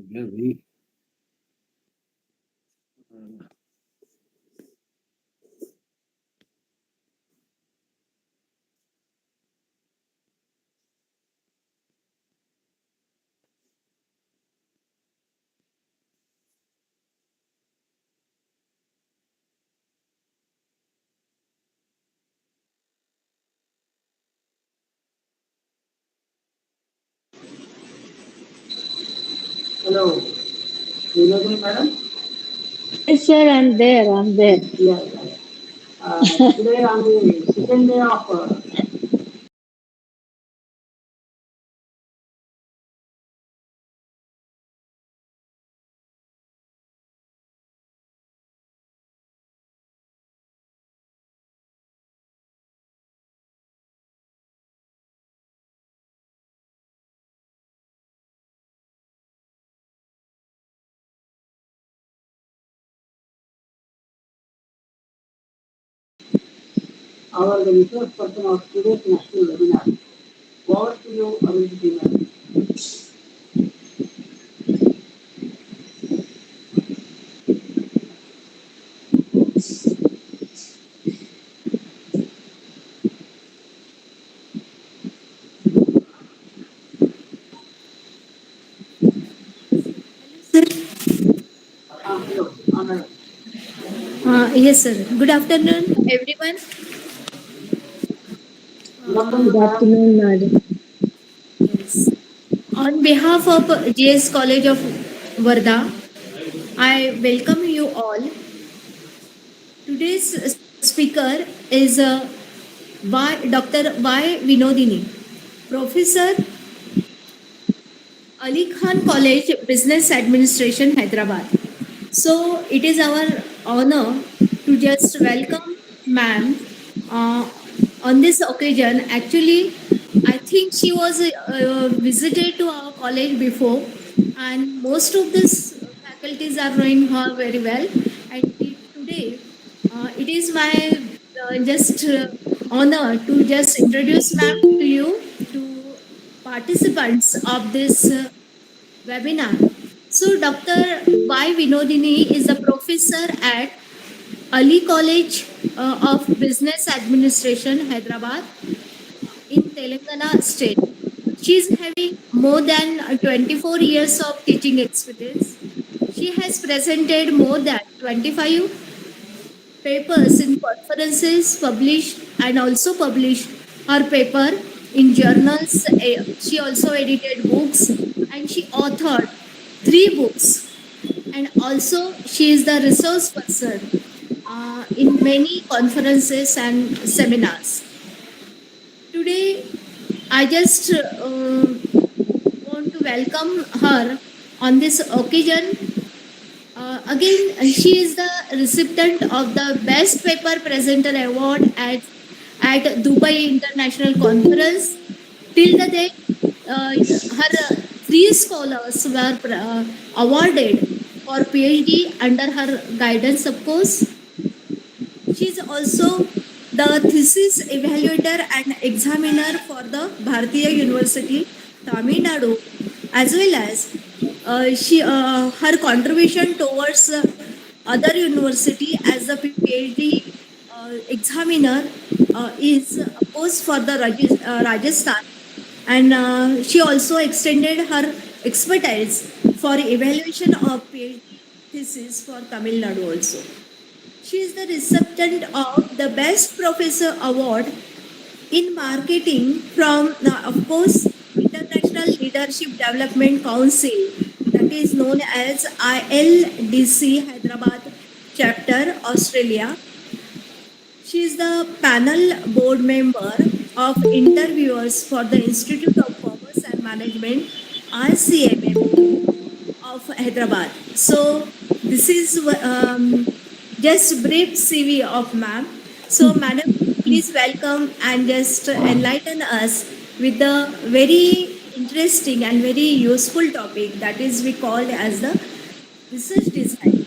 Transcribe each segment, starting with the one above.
Very. Hello, you know me, madam? Yes, sir, I'm there. I'm there. Yeah, yeah, yeah. Today on the second day of our the resource person of today's national webinar. Over to you, Abhijit madam. Sir, Hello, madam. yes, sir. Good afternoon, everyone. Good Good afternoon, madam. afternoon, madam. Yes. On behalf of JS College of Varda, I welcome you all. Today's speaker is Dr. Y. Vinodini, Professor, Ali Khan College, Business Administration, Hyderabad. So it is our honor to just welcome ma'am uh, on this occasion. Actually, I think she was visited to our college before, and most of these faculties are knowing her very well. And today, it is my just honor to just introduce ma'am to you to participants of this webinar. So, Dr. Y. Vinodini is a professor at Ali College of Business Administration, Hyderabad, in Telangana state. She is having more than 24 years of teaching experience. She has presented more than 25 papers in conferences, published and also published her paper in journals. She also edited books and she authored 3 books, and also she is the resource person in many conferences and seminars. Today, I just want to welcome her on this occasion. Again, she is the recipient of the Best Paper Presenter Award at Dubai International Conference. Till the day, her 3 scholars were awarded for PhD under her guidance, of course. She is also the thesis evaluator and examiner for the Bharatiya University, Tamil Nadu, as well as her contribution towards other university as a PhD examiner is of course for the Rajasthan, and she also extended her expertise for evaluation of PhD thesis for Tamil Nadu also. She is the recipient of the Best Professor Award in Marketing from, of course, International Leadership Development Council, that is known as ILDC Hyderabad Chapter, Australia. She is the panel board member of interviewers for the Institute of Commerce and Management, ICMM of Hyderabad. So this is just brief CV of ma'am. So madam, please welcome and just enlighten us with the very interesting and very useful topic that is we called as the research design.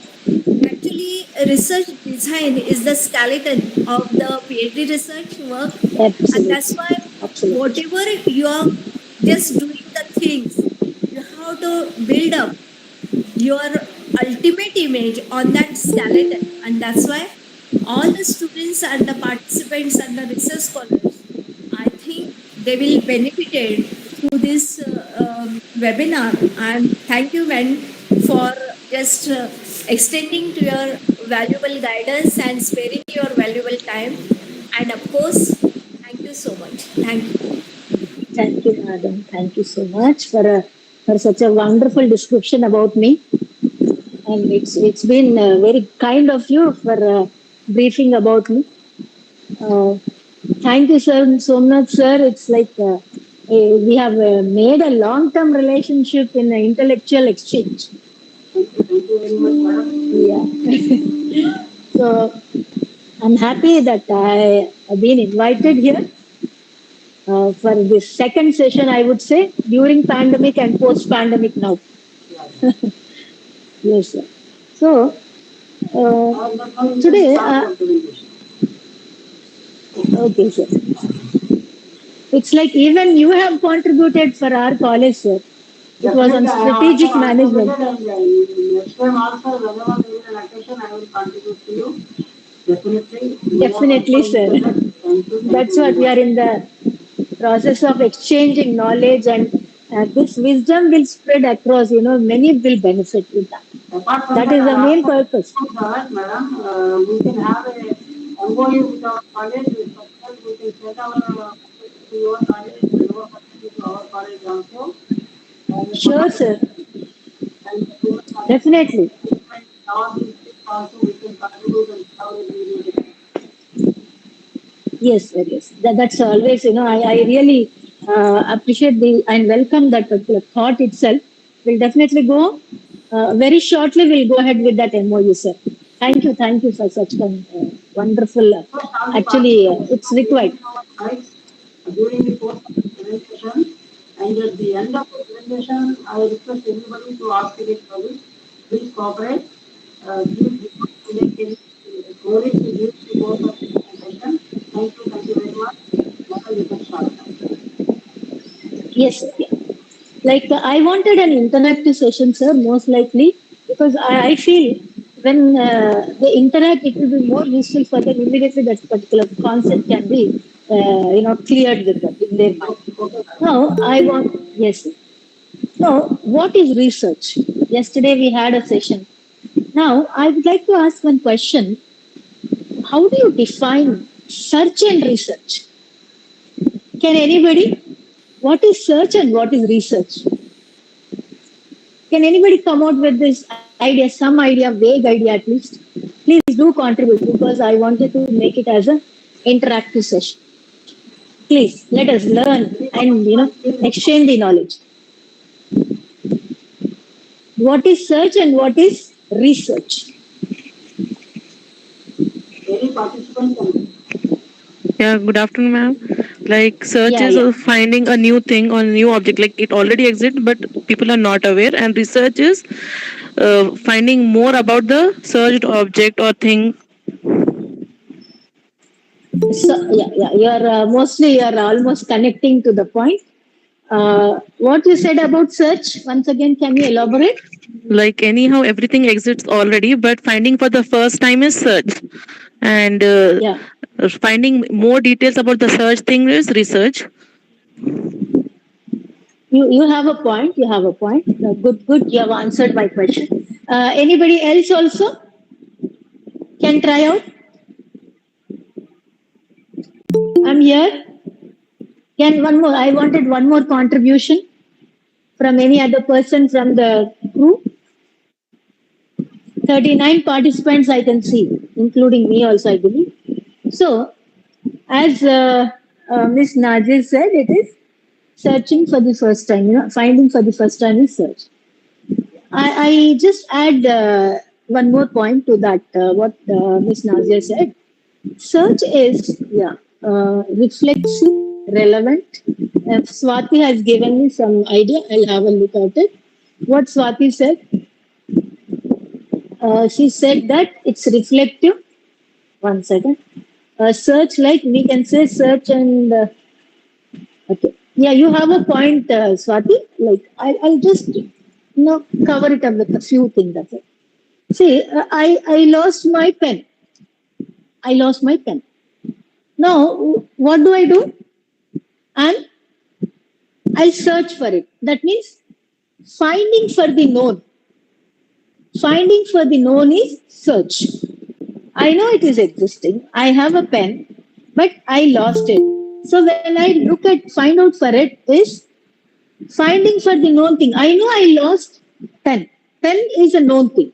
Actually, research design is the skeleton of the PhD research work, and that's Absolutely. why Absolutely. whatever you are just doing the things, you have to build up. your ultimate image on that skeleton, and that's why all the students and the participants and the research scholars, I think they will benefited through this webinar. And thank you, man, for just extending to your valuable guidance and sparing your valuable time. And of course, thank you so much. Thank you. Thank you, madam. Thank you so much for such a wonderful description about me. And it's been very kind of you for briefing about me. Thank you, sir, Somnath sir. It's like we have made a long-term relationship in intellectual exchange. Thank you very much, madam. Yeah. So I'm happy that I have been invited here for this second session, I would say, during pandemic and post-pandemic now. Yeah. Yes, sir. So today, okay, sir. It's like even you have contributed for our college, sir. It was on strategic management. Next time also, whenever there is an occasion, I will contribute to you. Definitely. Definitely, sir. That's what we are in the process of exchanging knowledge, and this wisdom will spread across, many will benefit with that. That is the main purpose. Madam, we can have a MOU with our college. We can send our to your college, your to our college also. Sure, sir. Definitely. All these things also we can contribute and how we do it. Yes, sir. Yes. That's always, I really appreciate and welcome that particular thought itself. We'll definitely go. Very shortly, we'll go ahead with that MOU, sir. Thank you for such wonderful. Actually, it's required. During the course of the presentation, and at the end of the presentation, I request everybody to ask any queries. Please cooperate. Give queries to give the course of the presentation. Thank you very much. Now you can start. Yes, sir. Yeah. Like I wanted an interactive session, sir, most likely, because I feel when they interact, it will be more useful for them. Immediately that particular concept can be, cleared with them in their mind. Now, yes, sir. Now, what is research? Yesterday we had a session. Now, I would like to ask one question. How do you define search and research? Can anybody? What is search and what is research? Can anybody come out with this idea, some idea, vague idea at least? Please do contribute because I wanted to make it as an interactive session. Please let us learn and exchange the knowledge. What is search and what is research? Any participant can. Yeah, good afternoon, ma'am. Like search Yeah, is yeah. finding a new thing or new object. Like it already exists, but people are not aware. And research is finding more about the searched object or thing. So, yeah. You're almost connecting to the point. What you said about search, once again, can you elaborate? Like anyhow, everything exists already, but finding for the first time is search. And Yeah. finding more details about the search thing is research. You have a point. You have a point. Good. You have answered my question. Anybody else also can try out? I'm here. Can one more? I wanted one more contribution from any other person from the crew. 39 participants I can see, including me also, I believe. So, as Miss Najir said, it is searching for the first time. Finding for the first time is search. I just add one more point to that. What Miss Nazir said. Search is reflexive, relevant. Swati has given me some idea. I'll have a look at it. What Swati said. She said that it's reflective. One second. Search, like we can say search and okay. Yeah, you have a point, Swati. Like I'll just cover it up with a few things. That's it. See, I lost my pen. I lost my pen. Now, what do I do? And I'll search for it. That means finding for the known. Finding for the known is search. I know it is existing. I have a pen, but I lost it. So when I look at find out for it is finding for the known thing. I know I lost pen. Pen is a known thing.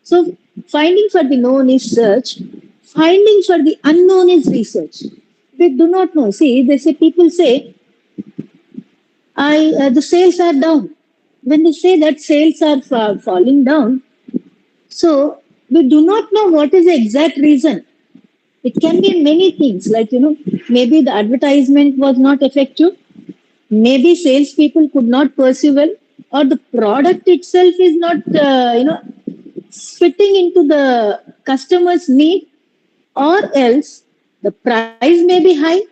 So finding for the known is search. Finding for the unknown is research. They do not know. See, they say people say, the sales are down. When they say that sales are falling down, so we do not know what is the exact reason. It can be many things, like maybe the advertisement was not effective, maybe salespeople could not pursue well, or the product itself is not fitting into the customer's need, or else the price may be high,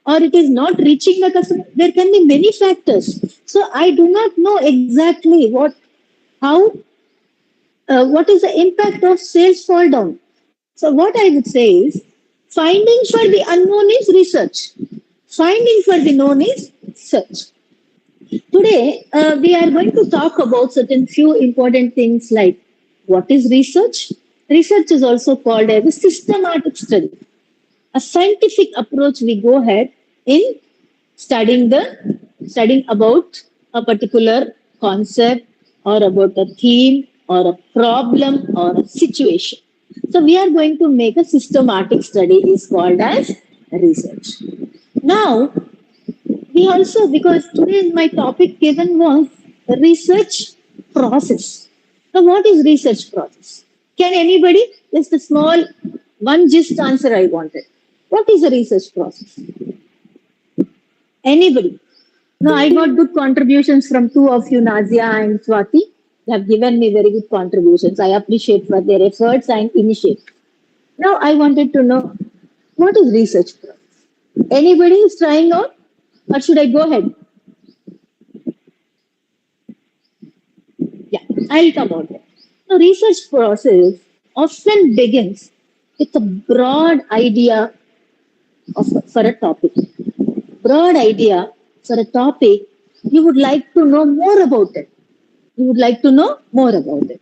or it is not reaching the customer. There can be many factors. So I do not know exactly what is the impact of sales fall down. So what I would say is, finding for the unknown is research. Finding for the known is search. Today, we are going to talk about certain few important things like what is research. Research is also called as a systematic study, a scientific approach we go ahead in studying about a particular concept or about a theme or a problem or a situation. So we are going to make a systematic study is called as research. Now, we also, because today my topic given was research process. Now, what is research process? Can anybody, just a small one gist answer I wanted. What is a research process? Anybody? Now, I got good contributions from two of you, Nazia and Swati. They have given me very good contributions. I appreciate for their efforts and initiative. Now, I wanted to know, what is research process? Anybody is trying out? Or should I go ahead? Yeah, I'll come out there. The research process often begins with a broad idea for a topic. Broad idea for a topic, you would like to know more about it. You would like to know more about it.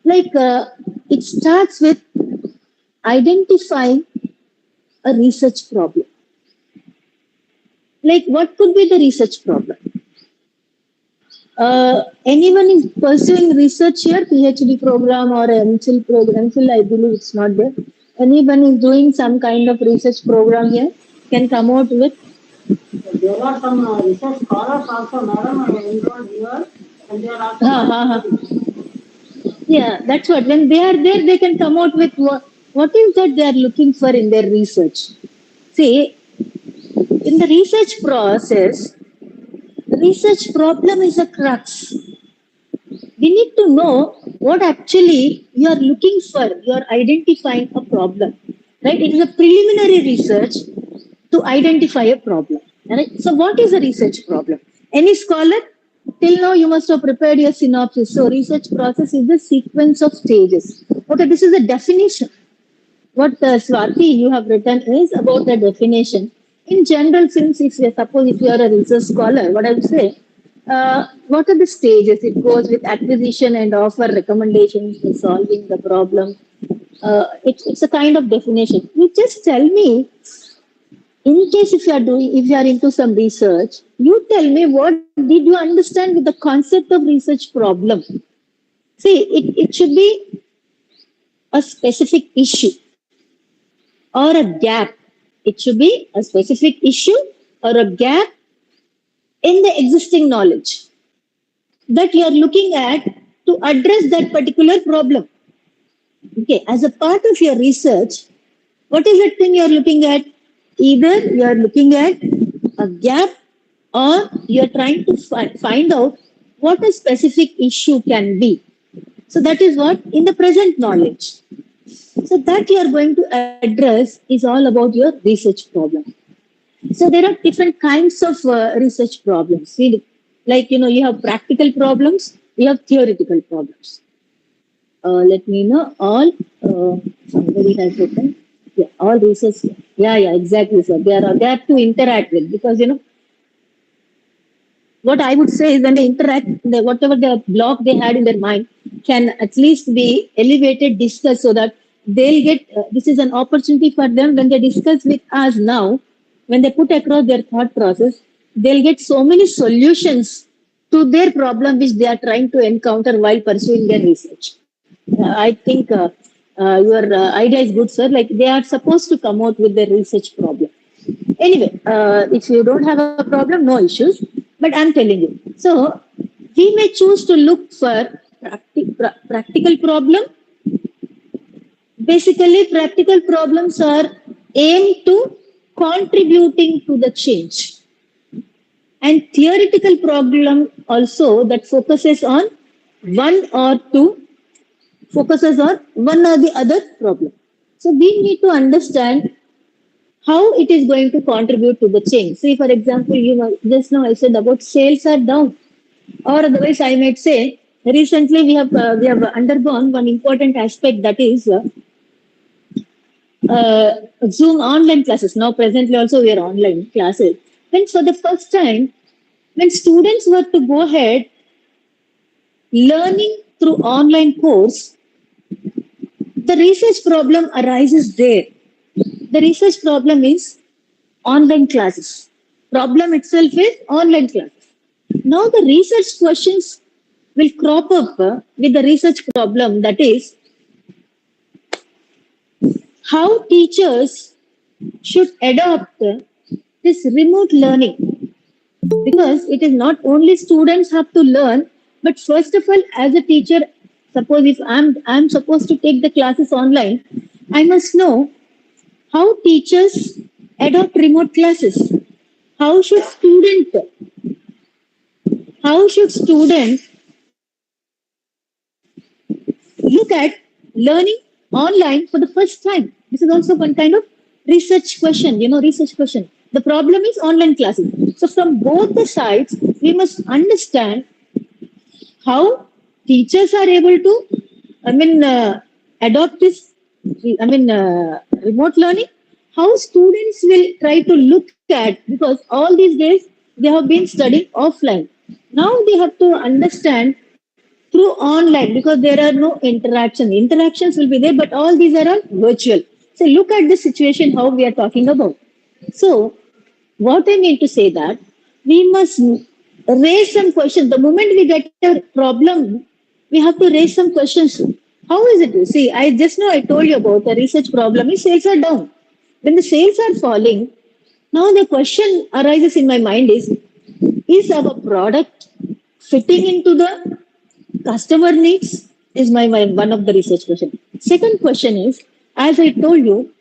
Like it starts with identifying a research problem. Like what could be the research problem? Anyone is pursuing research here, PhD program or MPhil program? MPhil, I believe it's not there. Anyone is doing some kind of research program here? Can come out with? There are some research scholars also, madam, enrolled here, and they are also. Yeah, that's what. When they are there, they can come out with what is that they are looking for in their research. See, in the research process, the research problem is a crux. We need to know what actually you are looking for. You are identifying a problem, right? It is a preliminary research to identify a problem. Right? So what is a research problem? Any scholar? Till now, you must have prepared your synopsis. So research process is the sequence of stages. Okay, this is a definition. What Swati you have written is about the definition. In general, since if you are a research scholar, what I would say, what are the stages? It goes with acquisition and offer recommendations to solving the problem. It's a kind of definition. You just tell me, in case if you are into some research, you tell me what did you understand with the concept of research problem. See, it should be a specific issue or a gap. It should be a specific issue or a gap in the existing knowledge that you are looking at to address that particular problem. Okay, as a part of your research, what is that thing you are looking at? Either you are looking at a gap or you are trying to find out what a specific issue can be. So that is what in the present knowledge. So that you are going to address is all about your research problem. So there are different kinds of research problems. See, like, you have practical problems, we have theoretical problems. Let me know all. Somebody has written. Yeah, all research. Yeah, exactly, sir. They have to interact with, because what I would say is when they interact, whatever the block they had in their mind can at least be elevated, discussed, so that they'll get. This is an opportunity for them when they discuss with us now. When they put across their thought process, they'll get so many solutions to their problem which they are trying to encounter while pursuing their research. I think your idea is good, sir. Like they are supposed to come out with their research problem. Anyway, if you don't have a problem, no issues. But I'm telling you. So we may choose to look for practical problem. Basically, practical problems are aimed to contributing to the change, and theoretical problem also that focuses on one or the other problem. So we need to understand how it is going to contribute to the change. See, for example, just now I said about sales are down, or otherwise I might say recently we have undergone one important aspect, that is Zoom online classes. Now presently also we are online classes. Then for the first time, when students were to go ahead learning through online course, the research problem arises there. The research problem is online classes. Problem itself is online classes. Now the research questions will crop up with the research problem, that is how teachers should adopt this remote learning, because it is not only students have to learn, but first of all, as a teacher, suppose if I'm supposed to take the classes online, I must know how teachers adopt remote classes. How should student look at learning online for the first time? This is also one kind of research question. Research question. The problem is online classes. So from both the sides, we must understand how teachers are able to, adopt this, remote learning, how students will try to look at, because all these days they have been studying offline. Now they have to understand through online, because there are no interaction. Interactions will be there, but all these are all virtual. So look at the situation how we are talking about. So what I mean to say that we must raise some questions. The moment we get a problem, we have to raise some questions. How is it? See, I told you about the research problem is sales are down. When the sales are falling, now the question arises in my mind is our product fitting into the customer needs? Is my one of the research question. Second question is, as I told you,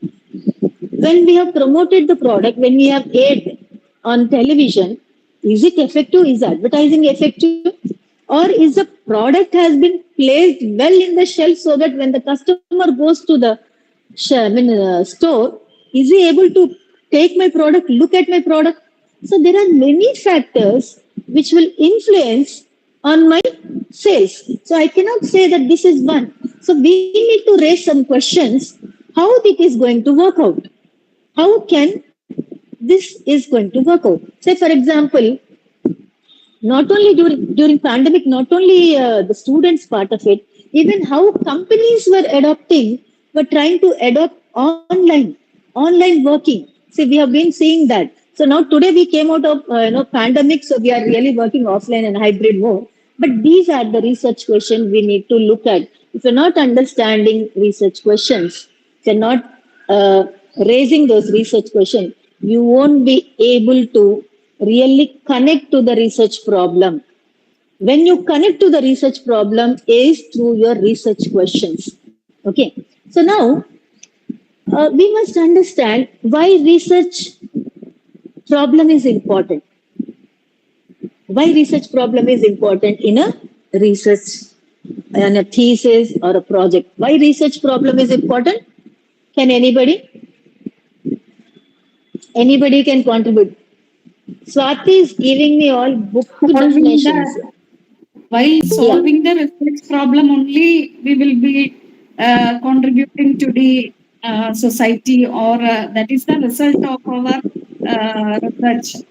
when we have promoted the product, when we have aired on television, is it effective? Is advertising effective? Or is the product has been placed well in the shelf so that when the customer goes to the store, is he able to take my product, look at my product? So there are many factors which will influence on my sales. So I cannot say that this is one. So we need to raise some questions. How it is going to work out? How can this is going to work out? Say, for example, not only during pandemic, not only the students part of it, even how companies were trying to adopt online working. See, we have been seeing that. So now today we came out of pandemic, so we are really working offline and hybrid mode. But these are the research questions we need to look at. If you're not understanding research questions, if you're not raising those research questions, you won't be able to really connect to the research problem. When you connect to the research problem is through your research questions. Okay. So now we must understand why research problem is important. Why research problem is important in a research, in a thesis or a project. Why research problem is important? Can anybody can contribute? Swati is giving me all book Solving definitions. the While solving the research problem only, we will be contributing to the society, or that is the result of our research.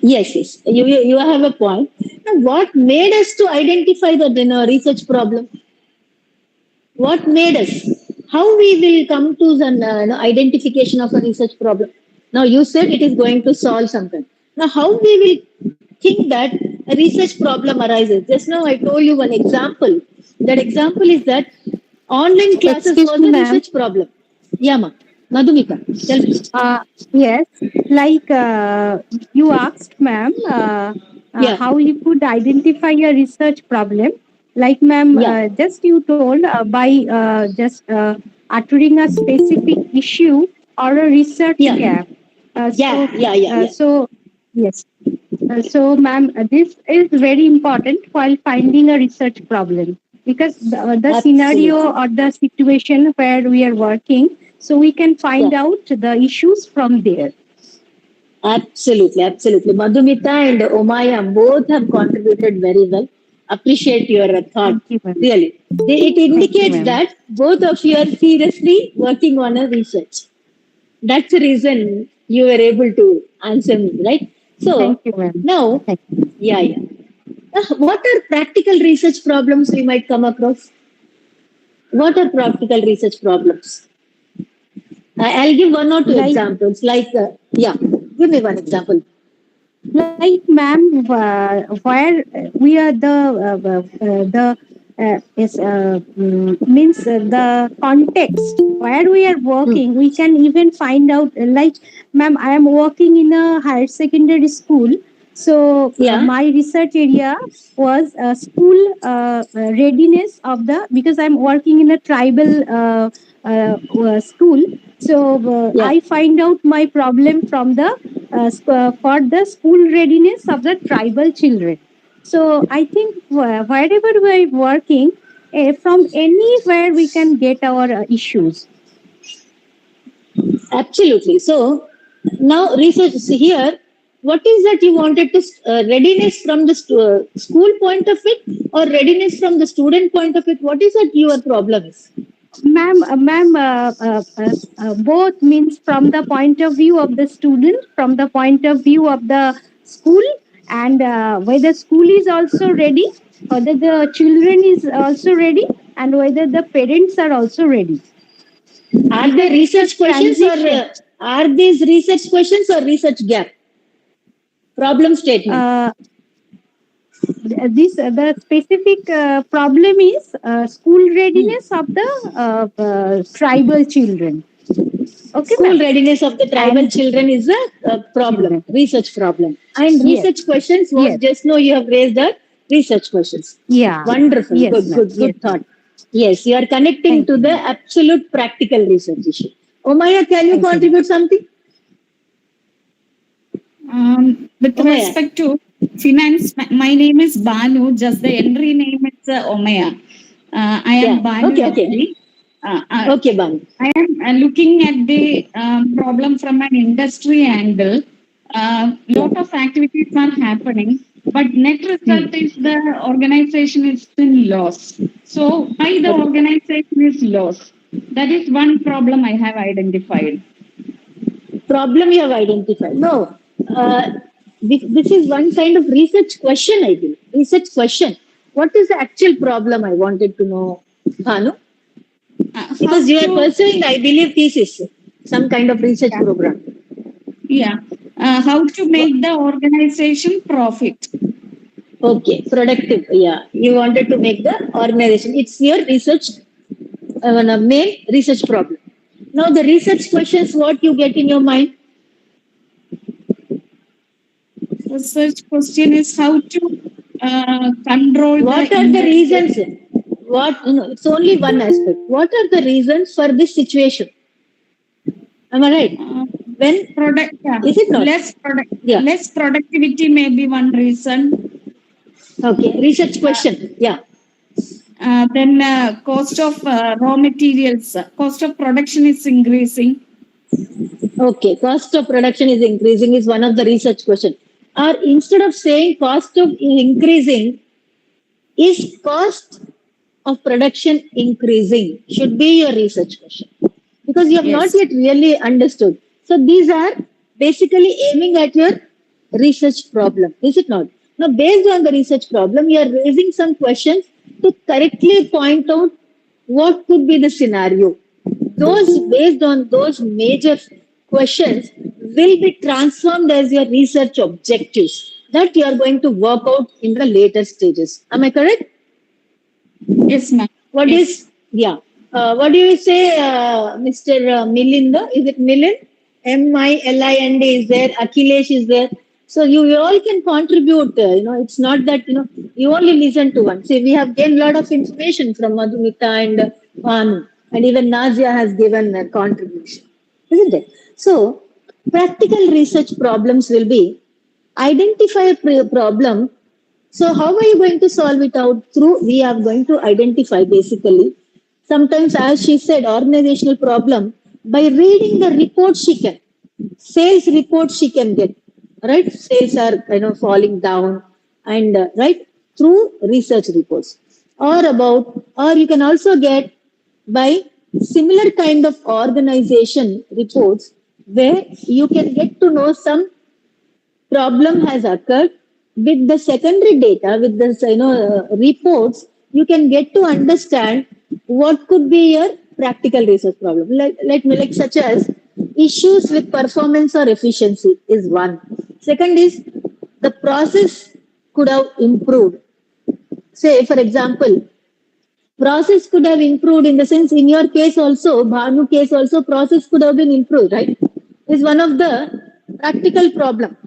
Yes. You have a point. Now, what made us to identify the research problem? What made us? How we will come to the identification of a research problem? Now, you said it is going to solve something. Now, how we will think that a research problem arises? Just now, I told you one example. That example is that online classes Excuse was me, a ma'am. research problem. Yeah, ma. Madhumika, tell me. Yes, like you asked, ma'am, Yeah, how you could identify a research problem. Like, ma'am, yeah, just you told by just uttering a specific issue or a research yeah, gap. yeah. So yes. So, ma'am, this is very important while finding a research problem because the scenario Absolutely. or the situation where we are working, so we can Yeah. find out the issues from there. Absolutely. Madhumita and Omaya both have contributed very well. Appreciate your thought. Thank you, ma'am. Really. It Thank you, indicates ma'am. that both of you are seriously working on a research. That's the reason you were able to answer me, right? Thank So you, ma'am. now, Thank you. yeah. What are practical research problems we might come across? What are practical research problems? I'll give one or two Like, examples. Give me one example. like, ma'am, where we are the is means the context where we are Hmm. working, we can even find out. Like, ma'am, I am working in a higher secondary school, so Yeah. my research area was school readiness of the because I'm working in a tribal school. So Yeah. I find out my problem from the for the school readiness of the tribal children. So I think wherever we're working, from anywhere we can get our issues. Absolutely. So now research here. What is that you wanted to readiness from the school point of it or readiness from the student point of it? What is that your problem is? Ma'am, both means from the point of view of the student, from the point of view of the school, and whether school is also ready, whether the children is also ready, and whether the parents are also ready. Are they Because it's a research questions or transition. are these research questions or research gap? Problem statement. This the specific problem is school readiness of the tribal children. Okay, School ma'am. readiness of the tribal And children is a problem, children. research problem. And Yes. research questions was Yes. just now you have raised the research questions. Yeah. Wonderful. Yes, Good, ma'am. good, Yes, good ma'am. thought. Yes, you are connecting Thank to you, the ma'am. absolute practical research issue. Omaya, can you Thank you. contribute something? With Omaya. respect to finance, my name is Banu. Just the entry name is Omaya. I am Yeah. Banu. Okay. Okay, Banu. I am looking at the problem from an industry angle. Lot of activities are happening, but net result is the organization is in loss. So why the organization is loss? That is one problem I have identified. Problem you have identified. No, this is one kind of research question, I believe. Research question. What is the actual problem I wanted to know, Banu? Because you are pursuing, I believe, thesis, some kind of research program. Yeah. How to make the organization profit. Okay, productive. Yeah, you wanted to make the organization. It's your research, main research problem. Now, the research questions, what you get in your mind? Research question is how to control What are the reasons? It's only one aspect. What are the reasons for this situation? Am I right? When is it not? Less productivity may be one reason. Okay, research question. Yeah. Then cost of raw materials, cost of production is increasing. Okay, cost of production is increasing is one of the research question. Or instead of saying cost of increasing, is cost of production increasing? Should be your research question. Because you have not yet really understood. So these are basically aiming at your research problem, is it not? Now, based on the research problem, you are raising some questions to correctly point out what could be the scenario. Those, based on those major questions, will be transformed as your research objectives that you are going to work out in the later stages. Am I correct? Yes, ma'am. What is, yeah. What do you say, Mr. Milinda? Is it Milind? Milind is there, Akhilesh is there. So you all can contribute, it's not that, you only listen to one. See, we have gained a lot of information from Madhumita and Bhanu, and even Nazia has given a contribution, isn't it? So, practical research problems will be identify a problem. So how are you going to solve it out? Through, we are going to identify basically, sometimes as she said, organizational problem, by reading the report she can, sales report she can get, right? Sales are, falling down and, right, through research reports. Or you can also get by similar kind of organization reports where you can get to know some problem has occurred. With the secondary data, with the reports, you can get to understand what could be your practical research problem. Like such as issues with performance or efficiency is one. Second is the process could have improved. Say, for example, process could have improved in the sense, in your case also, Bhanu case also, process could have been improved, right? Is one of the practical problem.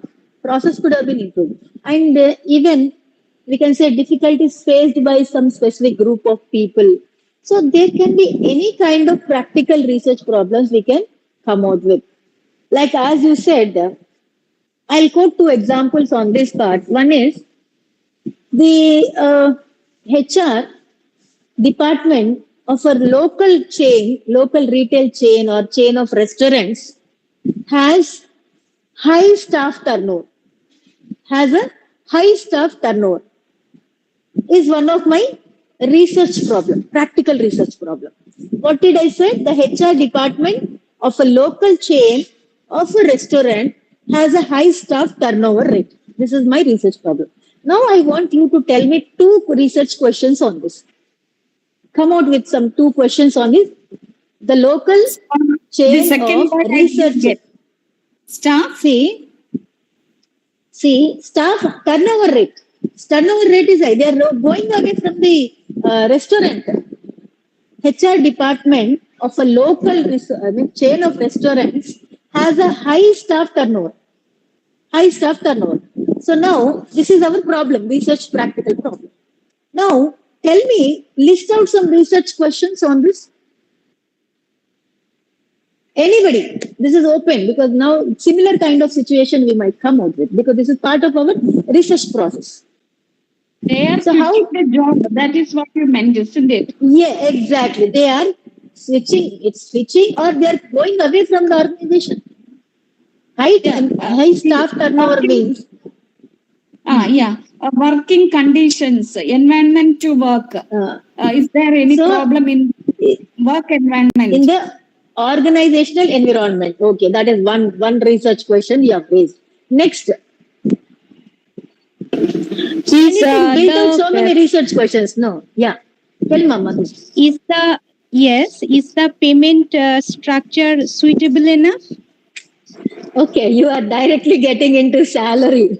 Process could have been improved. And even we can say difficulties faced by some specific group of people. So there can be any kind of practical research problems we can come out with. Like as you said, I'll quote two examples on this part. One is the HR department of a local retail chain or chain of restaurants has high staff turnover. Is one of my research problem, practical research problem. What did I say? The HR department of a local chain of a restaurant has a high staff turnover rate. This is my research problem. Now I want you to tell me two research questions on this. Come out with some two questions on this. The local chain the second of part research. Staff? See, staff turnover rate. Turnover rate is they are going away from the restaurant. HR department of a local chain of restaurants has a high staff turnover. So now, this is our problem, research practical problem. Now, tell me, list out some research questions on this. Anybody, this is open because now similar kind of situation we might come out with because this is part of our research process. They are So switching the job. That is what you meant, isn't it? Yeah, exactly. They are switching. It's switching or they are going away from the organization. High staff turnover means. Working conditions, environment to work. Is there any problem in work environment? In the organizational environment. Okay, that is one research question you have raised. Next. Built out so many research questions. No, yeah. Tell Mama. Is the payment structure suitable enough? Okay, you are directly getting into salary.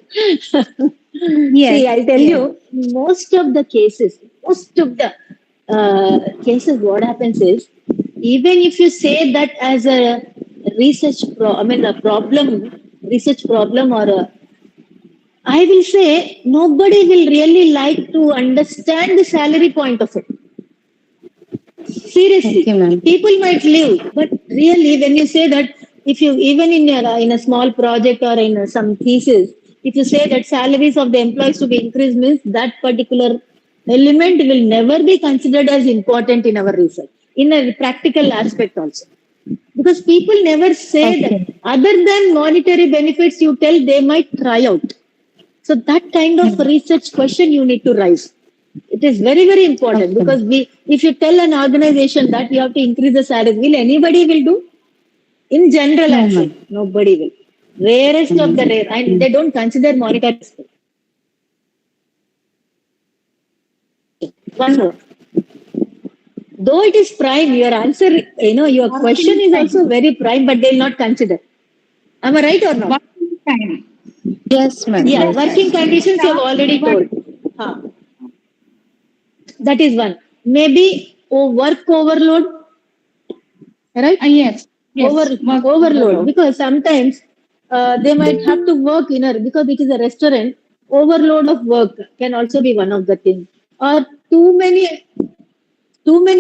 Yes. See, I'll tell you, most of the cases, what happens is, even if you say that as a research research problem I will say nobody will really like to understand the salary point of it. Seriously, people might leave, but really when you say that, if you even in a small project or in some thesis, if you say that salaries of the employees to be increased means that particular element will never be considered as important in our research, in a practical aspect also. Because people never say that other than monetary benefits, you tell they might try out. So that kind of research question you need to raise. It is very, very important because if you tell an organization that you have to increase the salary, will anybody will do? In general, I'm saying nobody will. Rarest of the rare, and they don't consider monetary aspect. One more. Though it is prime, your answer, your question is also very prime, but they'll not consider. Am I right or not? Working time. Yes, ma'am. Yeah, working conditions you have already told. That is one. Maybe work overload, right? Yes. Overload, because sometimes they might have to work because it is a restaurant. Overload of work can also be one of the things, or too many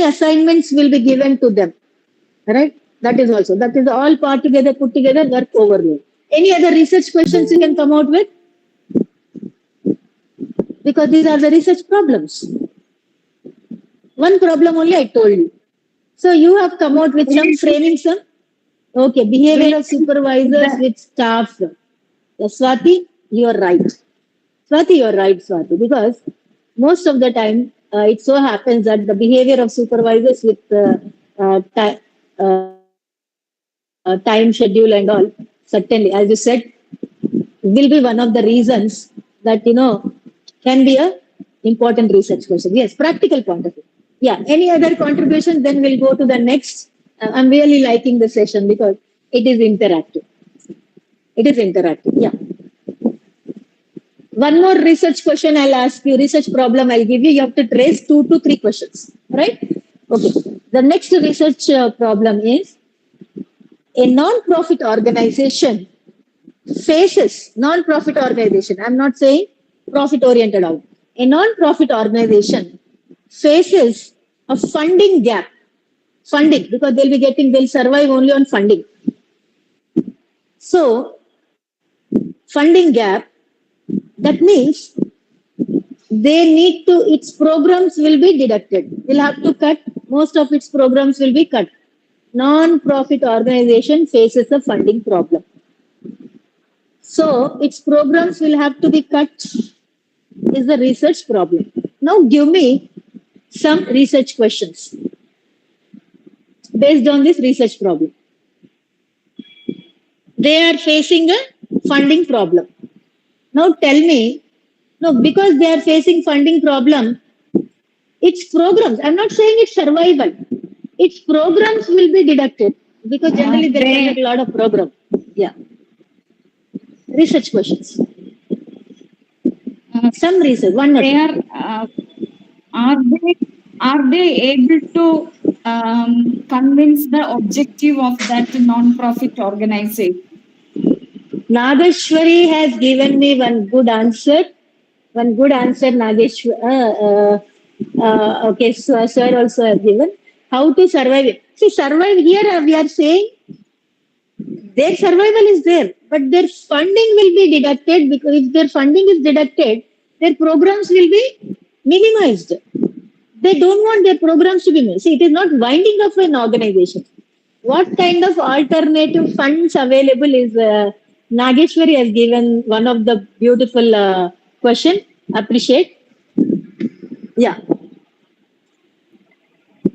assignments will be given to them, right? That is all part together, put together, work overload. Any other research questions you can come out with? Because these are the research problems. One problem only I told you. So you have come out with some framing some. Okay, behavior of supervisors with staff. Swati, you are right. Swati, because most of the time it so happens that the behavior of supervisors with time schedule and all, certainly, as you said, will be one of the reasons that, can be a important research question. Yes, practical point of view. Yeah, any other contribution, then we'll go to the next. I'm really liking the session because it is interactive. Yeah. One more research question I'll ask you, research problem I'll give you. You have to trace 2 to 3 questions, right? Okay. The next research problem is a non-profit organization faces, non-profit organization, I'm not saying profit-oriented out. A non-profit organization faces a funding gap. Funding, because they'll survive only on funding. So, funding gap, that means its programs will be deducted. We'll have to cut, most of its programs will be cut. Non-profit organization faces a funding problem. So, its programs will have to be cut, is the research problem. Now, give me some research questions based on this research problem. They are facing a funding problem. Now tell me, because they are facing funding problem, its programs, I'm not saying it's survival, its programs will be deducted because generally there are a lot of programs. Yeah. Research questions. Some research. One or two. Are they able to convince the objective of that non-profit organization? Nageshwari has given me one good answer, Nageshwari. Okay, so sir also has given. How to survive it? See, survive here we are saying their survival is there, but their funding will be deducted, because if their funding is deducted, their programs will be minimized. They don't want their programs to be minimized. See, it is not winding up an organization. What kind of alternative funds available is Nageshwari has given one of the beautiful question. Appreciate. Yeah.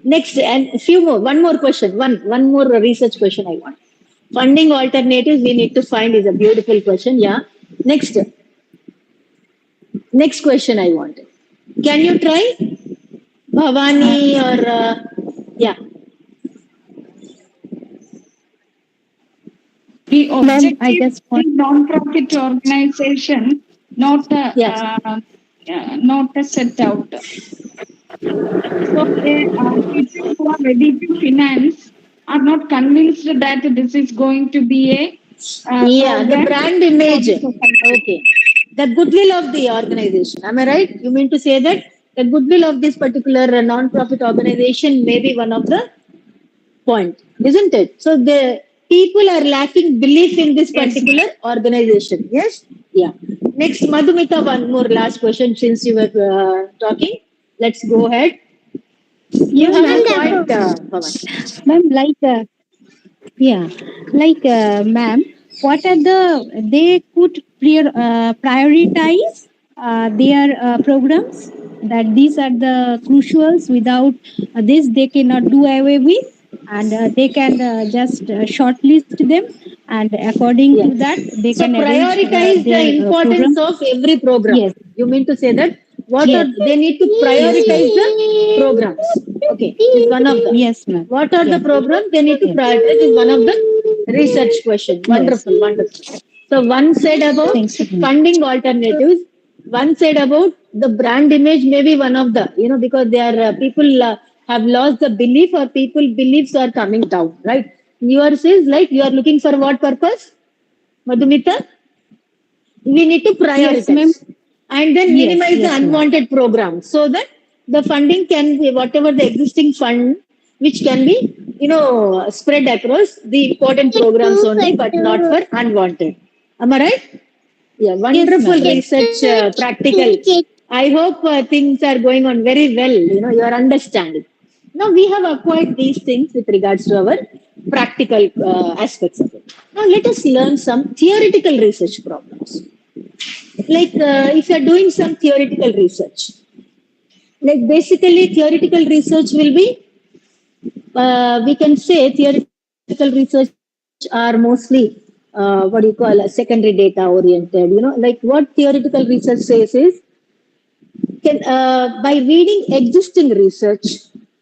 Next, and a few more. One more question. One more research question I want. Funding alternatives we need to find is a beautiful question. Yeah. Next question I want. Can you try, Bhavani or yeah? The objective is non-profit organization, not a set out. So people who are ready to finance are not convinced that this is going to be a the brand image. Okay, the goodwill of the organization. Am I right? You mean to say that the goodwill of this particular non-profit organization may be one of the point, isn't it? So the people are lacking belief in this particular organization. Yes? Yeah. Next, Madhumita, one more last question since you were talking. Let's go ahead. You have a point, Bhavan. Ma'am, ma'am, what are they could prioritize their programs that these are the crucials. Without this, they cannot do away with, and they can just shortlist them, and according to that, they So can arrange prioritize the their importance program. of every program. Yes. You mean to say that Yes. they need to prioritize the programs. Okay, is one of them. Yes, ma'am. What are the Yes. programs they need to Yes. prioritize is one of the research question. Wonderful, wonderful. So one said about Thank you. funding alternatives, one said about the brand image, maybe one of the, because they are people have lost the belief or people beliefs are coming down, right? Yours is like you are looking for what purpose? Madhumita? We need to prioritize Yes, ma'am. and then Yes, minimize the yes, ma'am. unwanted programs so that the funding can be whatever the existing fund which can be spread across the important programs only but not for unwanted. Am I right? Yeah, wonderful ma'am. research, practical. I hope things are going on very well. You are understanding. Now we have acquired these things with regards to our practical aspects of it. Now let us learn some theoretical research problems. Like if you are doing some theoretical research, like basically theoretical research will be, we can say theoretical research are mostly what do you call secondary data oriented. Like what theoretical research says is by reading existing research,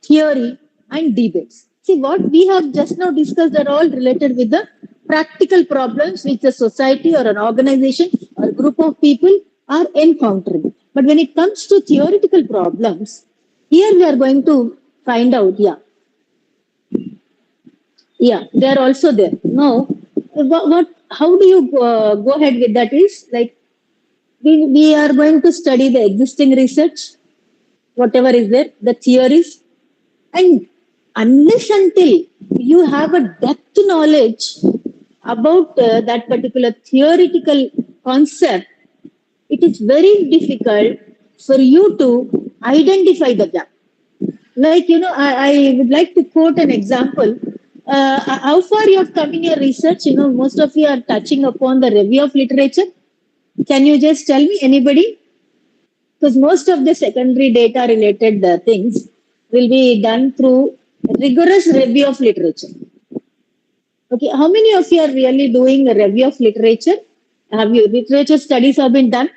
theory, and debates. See, what we have just now discussed are all related with the practical problems which a society or an organization or group of people are encountering. But when it comes to theoretical problems, here we are going to find out, they are also there. Now, how do you go ahead with that is like, we are going to study the existing research, whatever is there, the theories, and unless until you have a depth knowledge about that particular theoretical concept, it is very difficult for you to identify the gap. Like, I would like to quote an example. How far you have come in your research? Most of you are touching upon the review of literature. Can you just tell me, anybody? Because most of the secondary data related things will be done through rigorous review of literature. Okay, how many of you are really doing a review of literature? Have you literature studies have been done?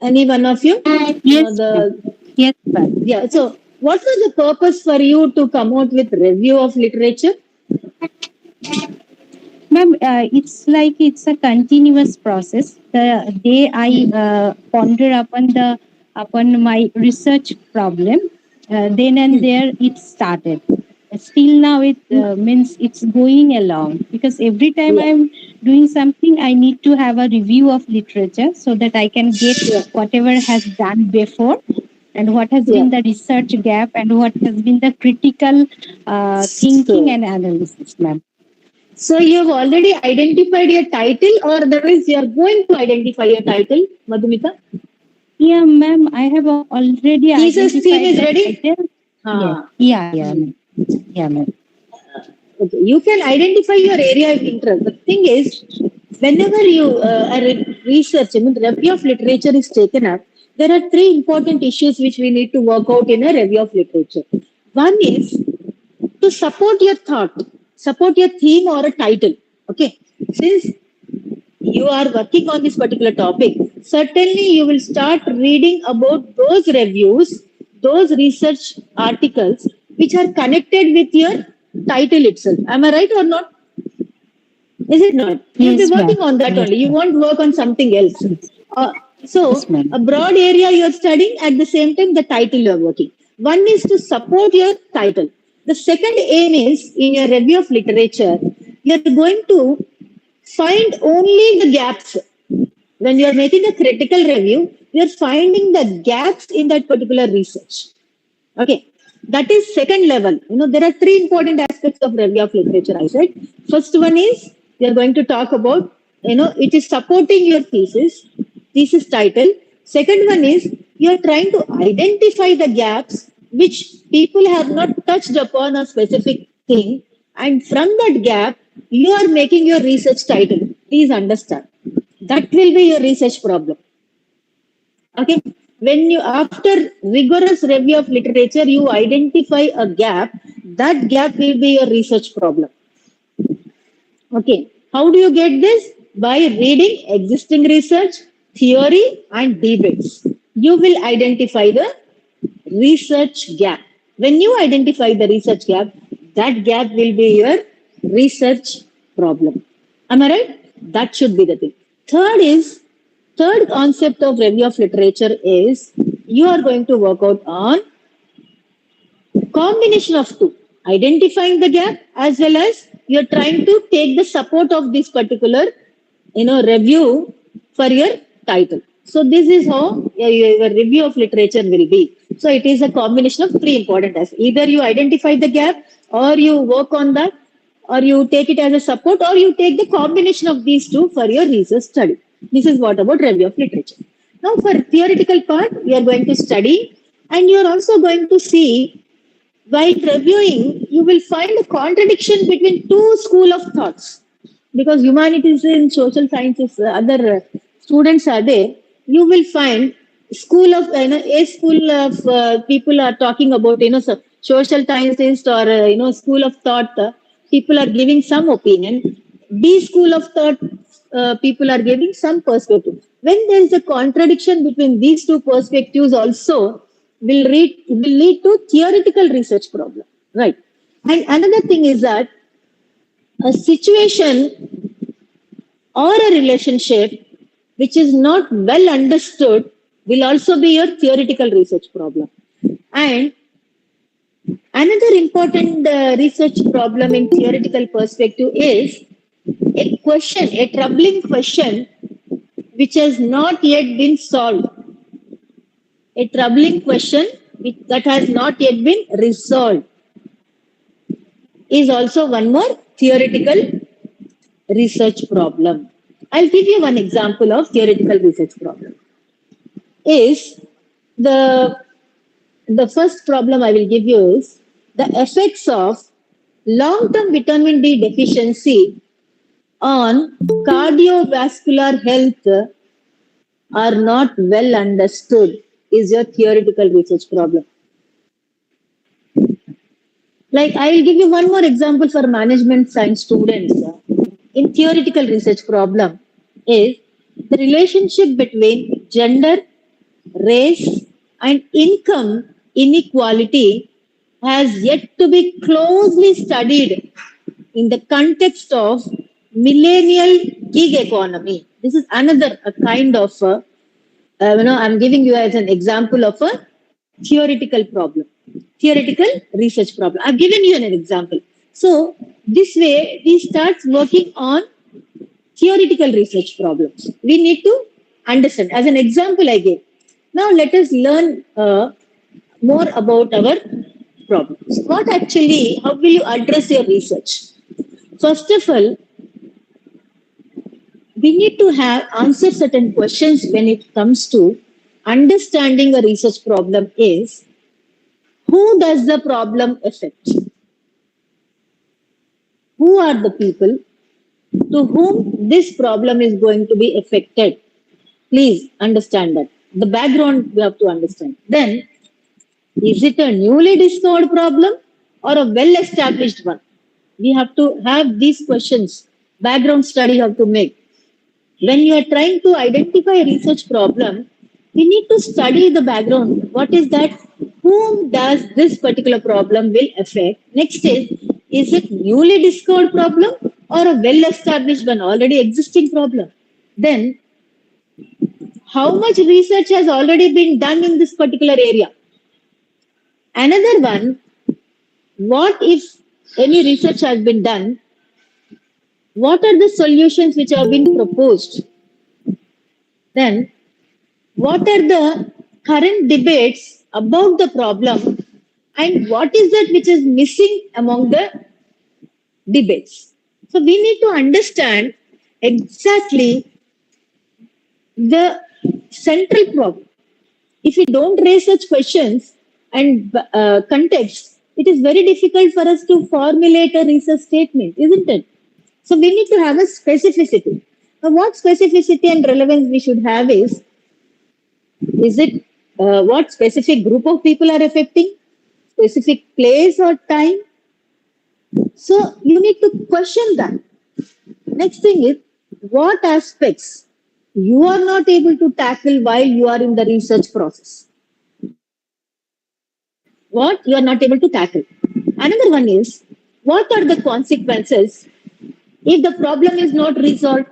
Any one of you? Yes. Yes, ma'am. Yeah. So, what was the purpose for you to come out with review of literature? Ma'am, it's a continuous process. The day I ponder upon my research problem, then and there it started. Still now it means it's going along, because every time I'm doing something, I need to have a review of literature so that I can get whatever has done before, and what has been the research gap, and what has been the critical thinking and analysis, ma'am. So you have already identified your title, or otherwise you are going to identify your title, Madhumita? Yeah, ma'am, I have already Thesis identified theme is the ready? title. Yeah, ma'am. Okay. You can identify your area of interest. The thing is, whenever you research, review of literature is taken up, there are three important issues which we need to work out in a review of literature. One is to support your thought, support your theme or a title. Okay. Since you are working on this particular topic, certainly you will start reading about those reviews, those research articles which are connected with your title itself. Am I right or not? Is it not? You'll be working on that only. You won't work on something else. So, a broad area you're studying, at the same time, the title you're working. One is to support your title. The second aim is, in your review of literature, you're going to find only the gaps. When you're making a critical review, you're finding the gaps in that particular research. Okay. That is second level. There are three important aspects of review of literature, I said. First one is, we are going to talk about, it is supporting your thesis title. Second one is, you are trying to identify the gaps which people have not touched upon a specific thing. And from that gap, you are making your research title. Please understand. That will be your research problem. Okay. when you, after rigorous review of literature, you identify a gap, that gap will be your research problem. Okay. How do you get this? By reading existing research, theory, and debates. You will identify the research gap. When you identify the research gap, that gap will be your research problem. Am I right? That should be the thing. Third concept of review of literature is you are going to work out on combination of two, identifying the gap as well as you're trying to take the support of this particular review for your title. So this is how your review of literature will be. So it is a combination of three important aspects. Either you identify the gap, or you work on that, or you take it as a support, or you take the combination of these two for your research study. This is what about review of literature. Now for theoretical part, you are going to study, and you are also going to see, while reviewing, you will find a contradiction between two school of thoughts. Because humanities and social sciences, other students are there, you will find school of a school of people are talking about social scientists or school of thought. People are giving some opinion. B school of thought people are giving some perspective. When there is a contradiction between these two perspectives, also will lead to theoretical research problem, right? And another thing is that a situation or a relationship which is not well understood will also be your theoretical research problem. And another important research problem in theoretical perspective is a troubling question which has not yet been solved. A troubling question that has not yet been resolved is also one more theoretical research problem. I'll give you one example of theoretical research problem. Is the first problem I will give you is the effects of long-term vitamin D deficiency on cardiovascular health are not well understood is your theoretical research problem. Like I will give you one more example for management science students. In theoretical research problem is the relationship between gender, race, and income inequality has yet to be closely studied in the context of millennial gig economy. This is another a kind of, I'm giving you as an example of a theoretical problem, theoretical research problem. I've given you an example. So this way we start working on theoretical research problems. We need to understand. As an example I gave. Now let us learn more about our problems. How will you address your research? First of all, we need to answer certain questions when it comes to understanding a research problem is, who does the problem affect? Who are the people to whom this problem is going to be affected? Please understand that. The background we have to understand. Then, is it a newly discovered problem or a well-established one? We have to have these questions. Background study you have to make. When you are trying to identify a research problem, we need to study the background. What is that? Whom does this particular problem will affect? Next is it newly discovered problem or a well-established one, already existing problem? Then, how much research has already been done in this particular area? Another one, what if any research has been done? What are the solutions which have been proposed? Then, what are the current debates about the problem and what is that which is missing among the debates? So we need to understand exactly the central problem. If we don't raise such questions and context, it is very difficult for us to formulate a research statement, isn't it? So we need to have a specificity. Now, what specificity and relevance we should have is it what specific group of people are affecting, specific place or time. So you need to question that. Next thing is, what aspects you are not able to tackle while you are in the research process? What you are not able to tackle. Another one is, what are the consequences if the problem is not resolved?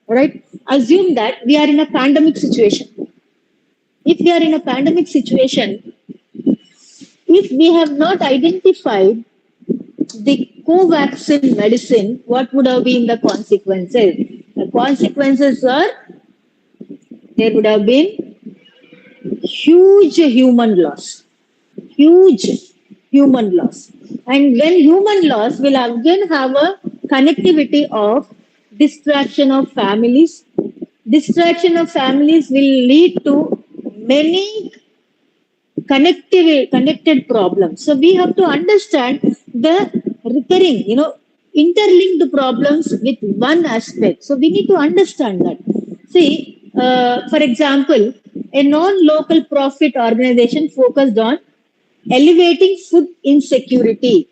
All right. Assume that we are in a pandemic situation. If we are in a pandemic situation, if we have not identified the Covaxin medicine, what would have been the consequences? The consequences are there would have been huge human loss. Huge human loss. And when human loss will again have a connectivity of distraction of families. Distraction of families will lead to many connected problems. So we have to understand the recurring, interlinked problems with one aspect. So we need to understand that. See, for example, a non-local profit organization focused on elevating food insecurity,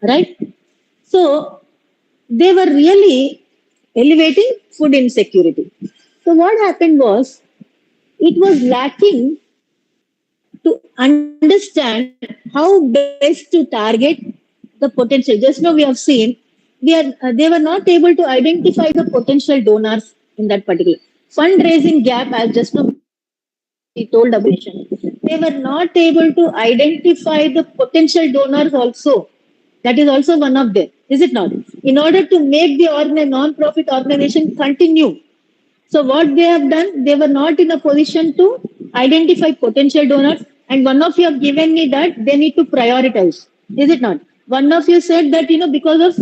right? So they were really elevating food insecurity. So what happened was, it was lacking to understand how best to target the potential. Just now we have seen they were not able to identify the potential donors in that particular fundraising gap. As just now we told about, they were not able to identify the potential donors also. That is also one of them, is it not? In order to make the non-profit organization continue. So what they have done, they were not in a position to identify potential donors. And one of you have given me that they need to prioritize, is it not? One of you said that, because of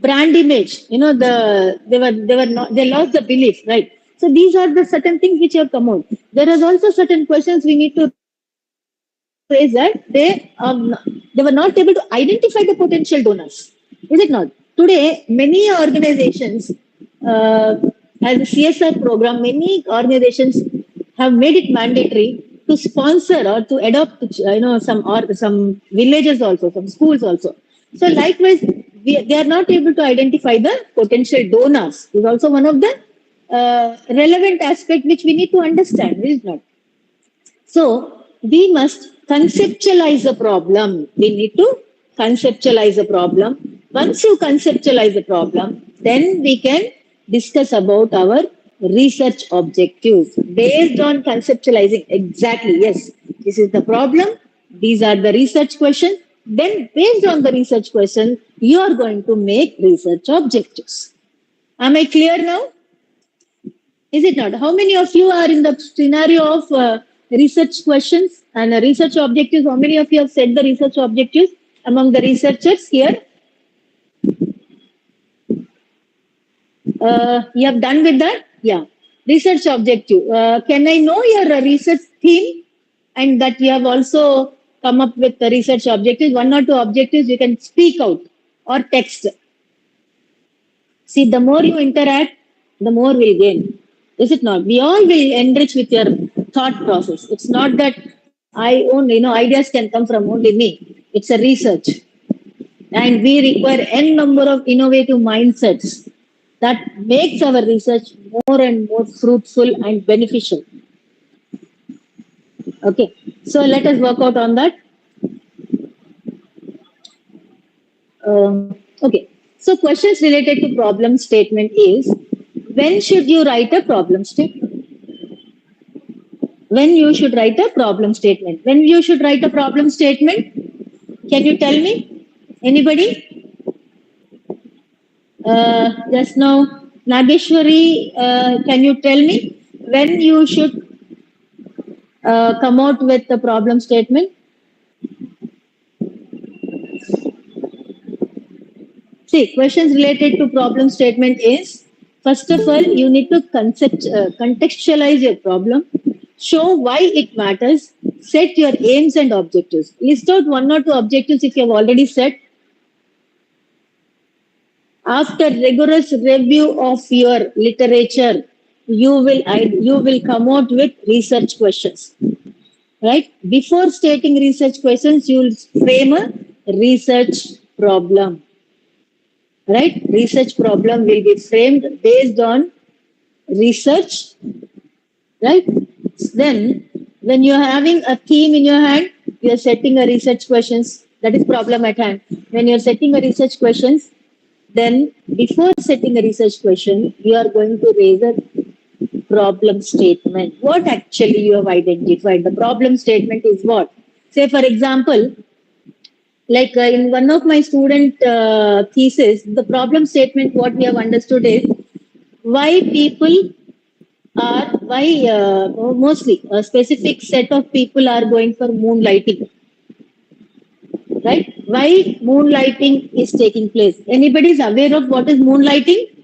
brand image, they lost the belief, right? So these are the certain things which have come out. There is also certain questions we need to raise, that they were not able to identify the potential donors, is it not? Today, many organizations, as a CSR program, many organizations have made it mandatory to sponsor or to adopt, some villages also, some schools also. So likewise, they are not able to identify the potential donors. Is also one of the relevant aspect which we need to understand, is it not? So we must conceptualize the problem. We need to conceptualize the problem. Once you conceptualize the problem, then we can discuss about our research objectives based on conceptualizing. Exactly, yes, this is the problem. These are the research questions. Then based on the research question, you are going to make research objectives. Am I clear now? Is it not? How many of you are in the scenario of research questions and research objectives? How many of you have set the research objectives among the researchers here? You have done with that? Yeah. Research objective. Can I know your research theme? And that you have also come up with the research objectives. One or two objectives you can speak out or text. See, the more you interact, the more we'll gain. Is it not? We all will enrich with your thought process. It's not that I own, ideas can come from only me. It's a research. And we require n number of innovative mindsets that makes our research more and more fruitful and beneficial. Okay, so let us work out on that. Okay, so questions related to problem statement is, when should you write a problem statement? When you should write a problem statement? When you should write a problem statement? Can you tell me? Anybody? Just now, Nageshwari, can you tell me when you should come out with the problem statement? See, questions related to problem statement is, first of all, you need to contextualize your problem, show why it matters, set your aims and objectives. List out one or two objectives if you have already set. After rigorous review of your literature, you will come out with research questions, right? Before stating research questions, you will frame a research problem, right? Research problem will be framed based on research, right? Then, when you're having a theme in your hand, you're setting a research questions. That is problem at hand. When you're setting a research questions, then before setting a research question, you are going to raise a problem statement. What actually you have identified? The problem statement is what? Say, for example, like in one of my student thesis, the problem statement, what we have understood is why people why mostly a specific set of people are going for moonlighting, right? Why moonlighting is taking place? Anybody is aware of what is moonlighting?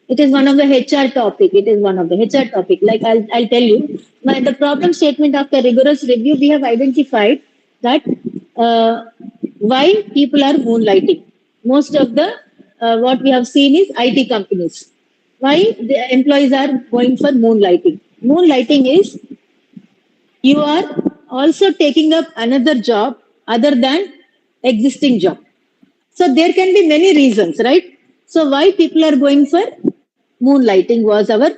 It is one of the HR topic. It is one of the HR topic. Like I'll tell you, the problem statement after rigorous review, we have identified that why people are moonlighting. Most of the what we have seen is IT companies. Why the employees are going for moonlighting? Moonlighting is you are also taking up another job other than existing job. So there can be many reasons, right? So why people are going for moonlighting was our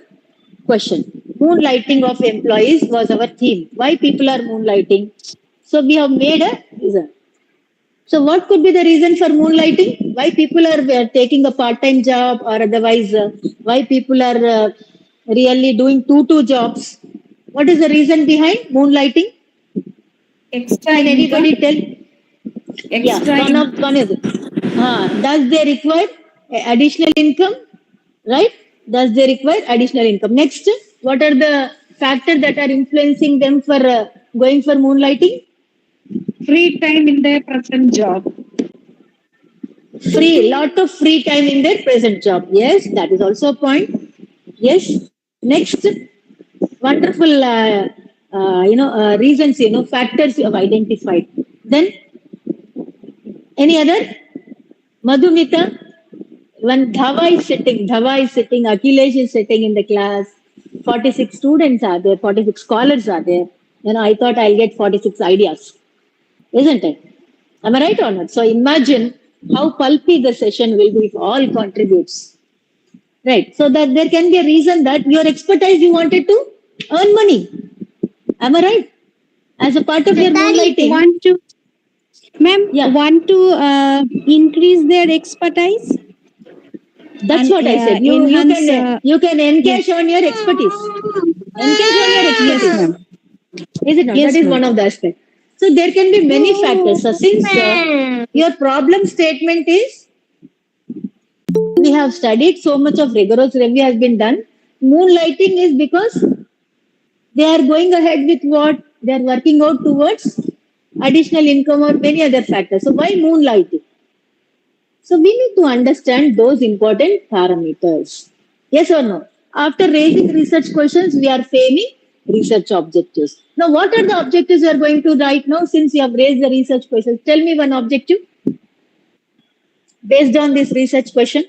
question. Moonlighting of employees was our theme. Why people are moonlighting? So we have made a reason. So what could be the reason for moonlighting? Why people are taking a part-time job, or otherwise why people are really doing two jobs? What is the reason behind moonlighting? Extra Can income. anybody tell? Extra One is does they require additional income? Right? Does they require additional income? Next, what are the factors that are influencing them for going for moonlighting? free time in their present job. Lot of free time in their present job. Yes, that is also a point. Yes. Next, wonderful, reasons, factors you have identified. Then, any other? Madhumita, when Dhava is sitting, Akhilesh is sitting in the class, 46 students are there, 46 scholars are there. I thought I'll get 46 ideas. Isn't it? Am I right or not? So imagine how pulpy the session will be if all contributes. Right. So that there can be a reason that your expertise you wanted to earn money. Am I right? As a part of your moonlighting. Want to increase their expertise? That's and, what I said. You can encash on your expertise. Encash on your expertise. Yes, ma'am. Is it not? Yes, That is ma'am. one of the aspects. So there can be many factors. So since your problem statement is we have studied, so much of rigorous review has been done. Moonlighting is because they are going ahead with what they are working out towards additional income or many other factors. So why moonlighting? So we need to understand those important parameters. Yes or no? After raising research questions, we are framing research objectives. Now, what are the objectives you are going to write now since you have raised the research questions? Tell me one objective based on this research question.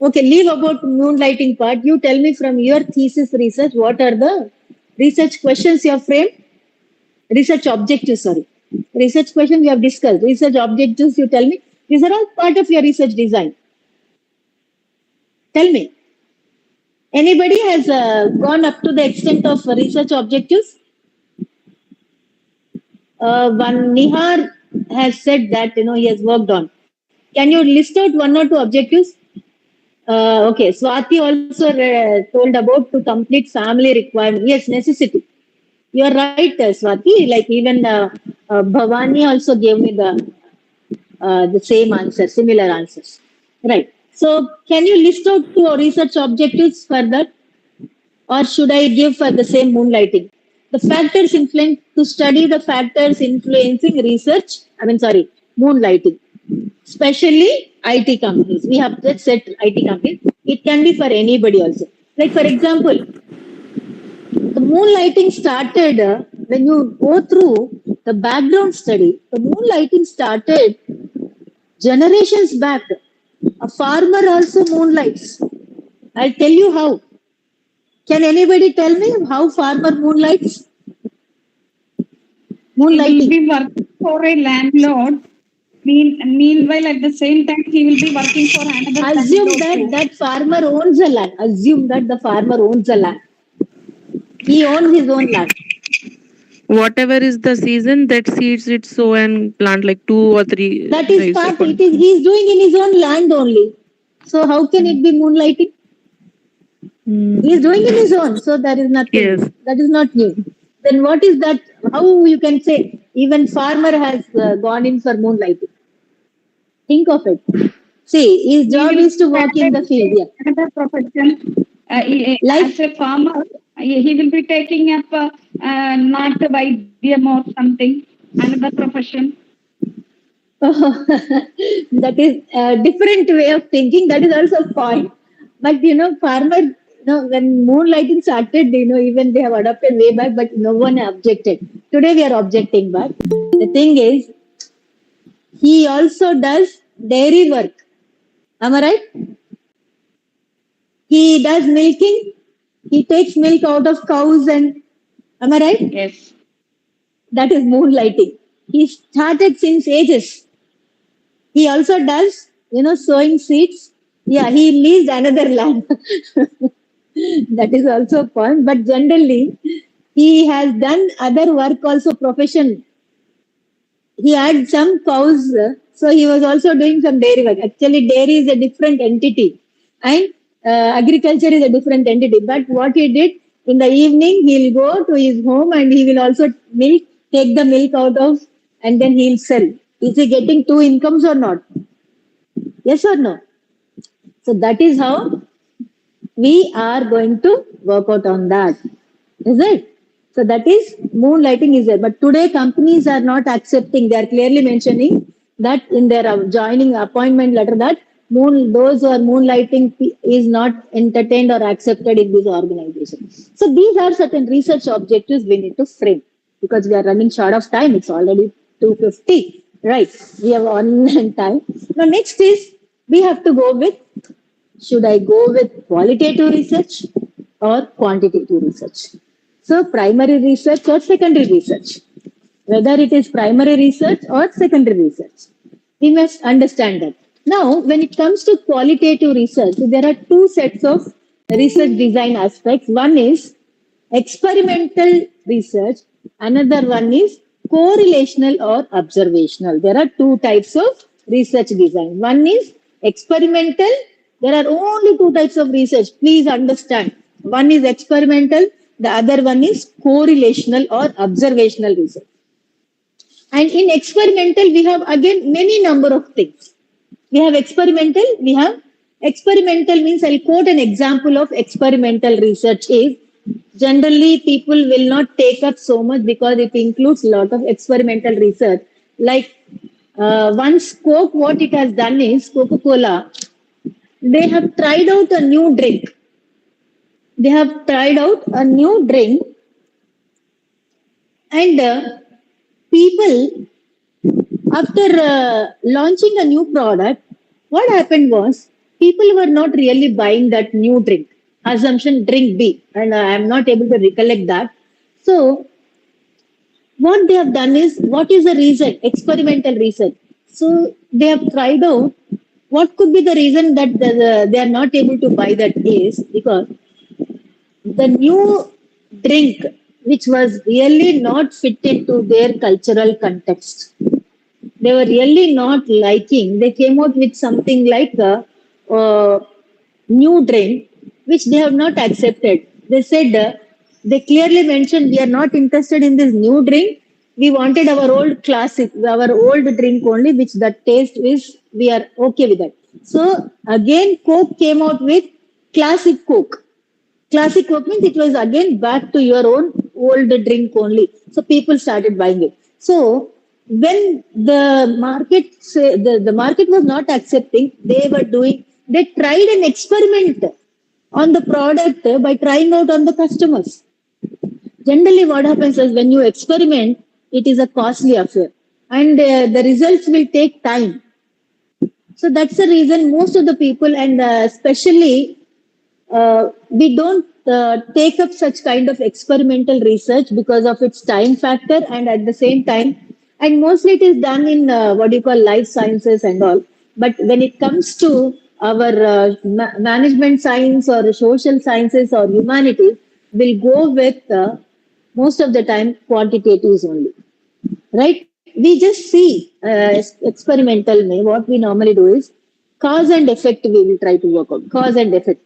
Okay, leave about moonlighting part. You tell me from your thesis research, what are the research questions you have framed? Research objectives, sorry. Research questions we have discussed. Research objectives, you tell me. These are all part of your research design. Tell me. Anybody has gone up to the extent of research objectives? One Nihar has said that he has worked on. Can you list out one or two objectives? Okay, Swati also told about to complete family requirement. Yes, necessity. You are right, Swati. Like even Bhavani also gave me the same answer, similar answers. Right. So, can you list out two research objectives for that? Or should I give for the same moonlighting? The factors influence to study the factors influencing moonlighting. Especially IT companies. We have just said IT companies. It can be for anybody also. Like for example, the moonlighting started when you go through the background study. The moonlighting started generations back. A farmer also moonlights. I'll tell you how. Can anybody tell me how farmer moonlights? He will Moonlighting. be working for a landlord. Meanwhile, at the same time, he will be working for another Assume landlord that too. that farmer owns the land. Assume that the farmer owns the land. He owns his own land. Whatever is the season, that seeds it sow and plant like 2 or 3 That is days part. It according. is he's doing in his own land only. So how can it be moonlighting? He is doing in his own. So there is nothing. Yes. That is not new. Then what is that? How you can say even farmer has gone in for moonlighting? Think of it. See, his He job will is to work in the field. take Yeah. another profession. Like As a farmer, he will be taking up not Vaidyam or something, another profession. that is a different way of thinking. That is also a point. But farmer, when moonlighting started, even they have adopted way back, but no one objected. Today we are objecting back. The thing is, he also does dairy work. Am I right? He does milking. He takes milk out of cows and am I right? Yes. That is moonlighting. He started since ages. He also does, sowing seeds. Yeah, he leased another land. That is also a point. But generally, he has done other work also profession. He had some cows, so he was also doing some dairy work. Actually, dairy is a different entity, and agriculture is a different entity. But what he did in the evening, he'll go to his home and he will also take the milk out of, and then he'll sell. Is he getting two incomes or not? Yes or no? So that is how we are going to work out on that. Is it? So that is moonlighting is there. But today companies are not accepting. They are clearly mentioning that in their joining appointment letter that those who are moonlighting is not entertained or accepted in this organization. So these are certain research objectives we need to frame because we are running short of time. It's already 2:50. Right. We have on time. Now next is we have to go with should I go with qualitative research or quantitative research? So, primary research or secondary research, whether it is primary research or secondary research, we must understand that. Now, when it comes to qualitative research, there are two sets of research design aspects. One is experimental research, another one is correlational or observational. There are two types of research design. One is experimental. There are only two types of research. Please understand. One is experimental, the other one is correlational or observational research. And in experimental, we have again many number of things. We have experimental means I'll quote an example of experimental research is generally people will not take up so much because it includes a lot of experimental research. Like once Coke, what it has done is Coca-Cola, they have tried out a new drink. They have tried out a new drink and people after launching a new product, what happened was people were not really buying that new drink. Assumption drink B, and I am not able to recollect that. So, what they have done is what is the reason? Experimental research. So, they have tried out what could be the reason that they are not able to buy that is because the new drink, which was really not fitted to their cultural context they were really not liking. They came out with something like a new drink, which they have not accepted. They said, they clearly mentioned, we are not interested in this new drink. We wanted our old classic, our old drink only, which the taste is, we are okay with that. So again, Coke came out with classic Coke. Classic Coke means it was again back to your own old drink only. So people started buying it. So when the market was not accepting, they tried an experiment on the product by trying out on the customers. Generally, what happens is when you experiment, it is a costly affair and the results will take time. So that's the reason most of the people, and especially we don't take up such kind of experimental research because of its time factor, and at the same time, and mostly it is done in what you call life sciences and all. But when it comes to our management science or social sciences or humanities, we'll go with most of the time quantitatives only, right? We just see experimental may what we normally do is cause and effect. We will try to work out cause and effect.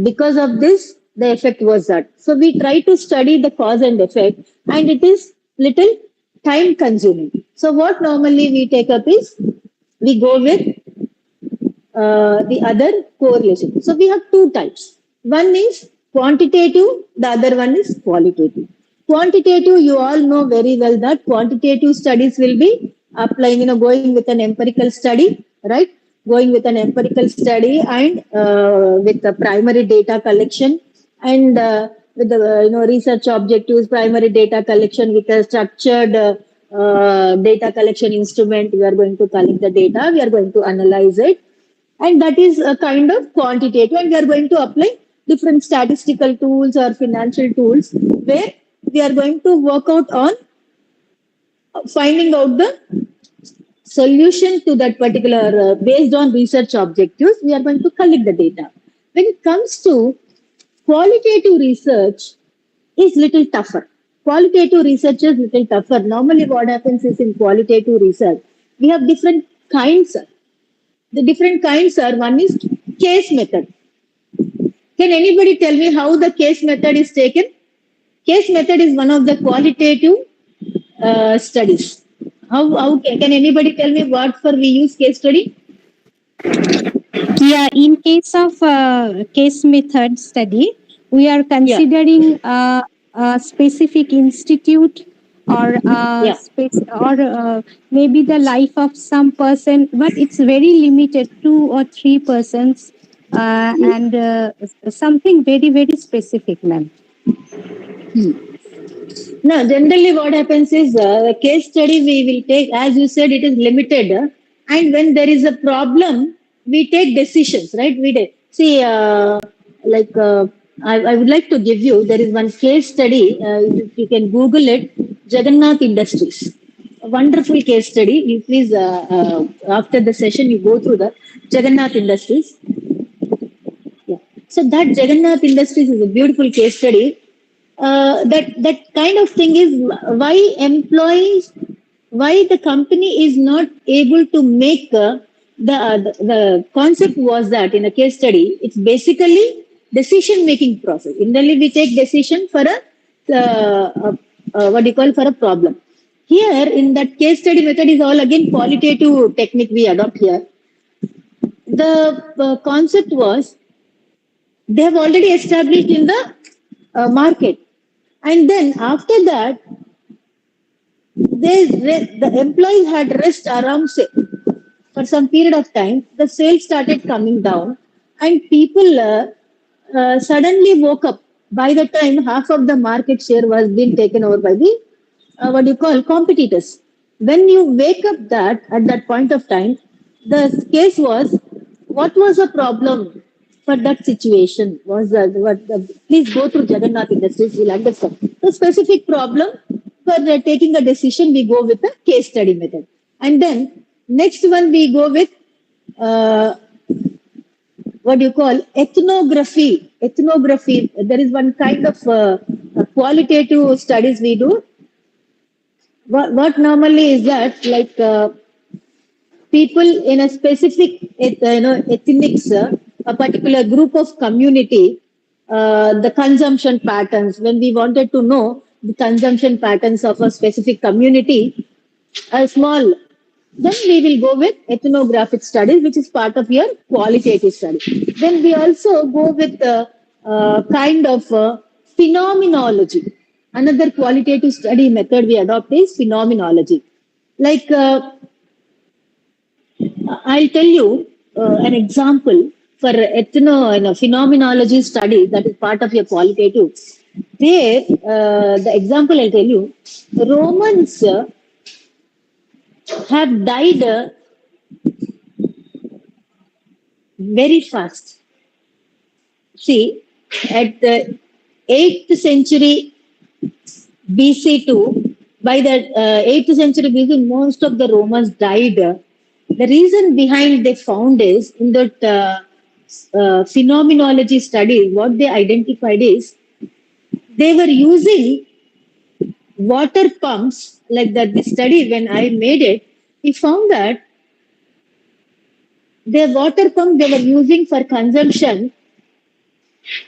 Because of this, the effect was that. So we try to study the cause and effect, and it is little time consuming. So what normally we take up is we go with the other correlation. So we have two types. One is quantitative, the other one is qualitative. Quantitative, you all know very well that quantitative studies will be applying, going with an empirical study, right? Going with an empirical study and with the primary data collection and with the research objectives, primary data collection with a structured data collection instrument. We are going to collect the data, we are going to analyze it, and that is a kind of quantitative, and we are going to apply different statistical tools or financial tools where we are going to work out on finding out the solution to that particular based on research objectives. We are going to collect the data. When it comes to qualitative research, is little tougher. Qualitative research is little tougher. Normally what happens is in qualitative research we have different kinds. The different kinds are, one is case method. Can anybody tell me how the case method is taken? Case method is one of the qualitative studies. How can anybody tell me what for we use case study? Yeah, in case of case method study, we are considering a specific institute or maybe the life of some person, but it's very limited, 2 or 3 persons, and something very very specific, ma'am. No, generally what happens is the case study we will take, as you said, it is limited. And when there is a problem, we take decisions, right? See, I would like to give you, there is one case study, if you can Google it, Jagannath Industries. A wonderful case study. You please, after the session, you go through the Jagannath Industries. Yeah. So that Jagannath Industries is a beautiful case study. That kind of thing is why the company is not able to make the concept was that in a case study, it's basically decision making process. Internally, we take decision for for a problem. Here in that case study method is all again qualitative technique we adopt here. The concept was they have already established in the market. And then after that, the employees had rest around, say, for some period of time, the sales started coming down, and people suddenly woke up. By the time half of the market share was being taken over by the competitors. When you wake up that at that point of time, the case was, what was the problem for that situation? Please go through Jagannath Industries, you'll understand. The specific problem for taking a decision, we go with the case study method. And then next one we go with ethnography. Ethnography, there is one kind of qualitative studies we do. What normally is that, like people in a specific ethnics, a particular group of community, the consumption patterns, when we wanted to know the consumption patterns of a specific community, a small, then we will go with ethnographic studies, which is part of your qualitative study. Then we also go with kind of phenomenology. Another qualitative study method we adopt is phenomenology. Like, I'll tell you an example for phenomenology study that is part of your qualitative. There, the example I'll tell you, Romans have died very fast. See, at the 8th century BC2, by the 8th century BC, most of the Romans died. The reason behind they found is in that phenomenology study, what they identified is they were using water pumps like that. This study, when I made it, we found that the water pump they were using for consumption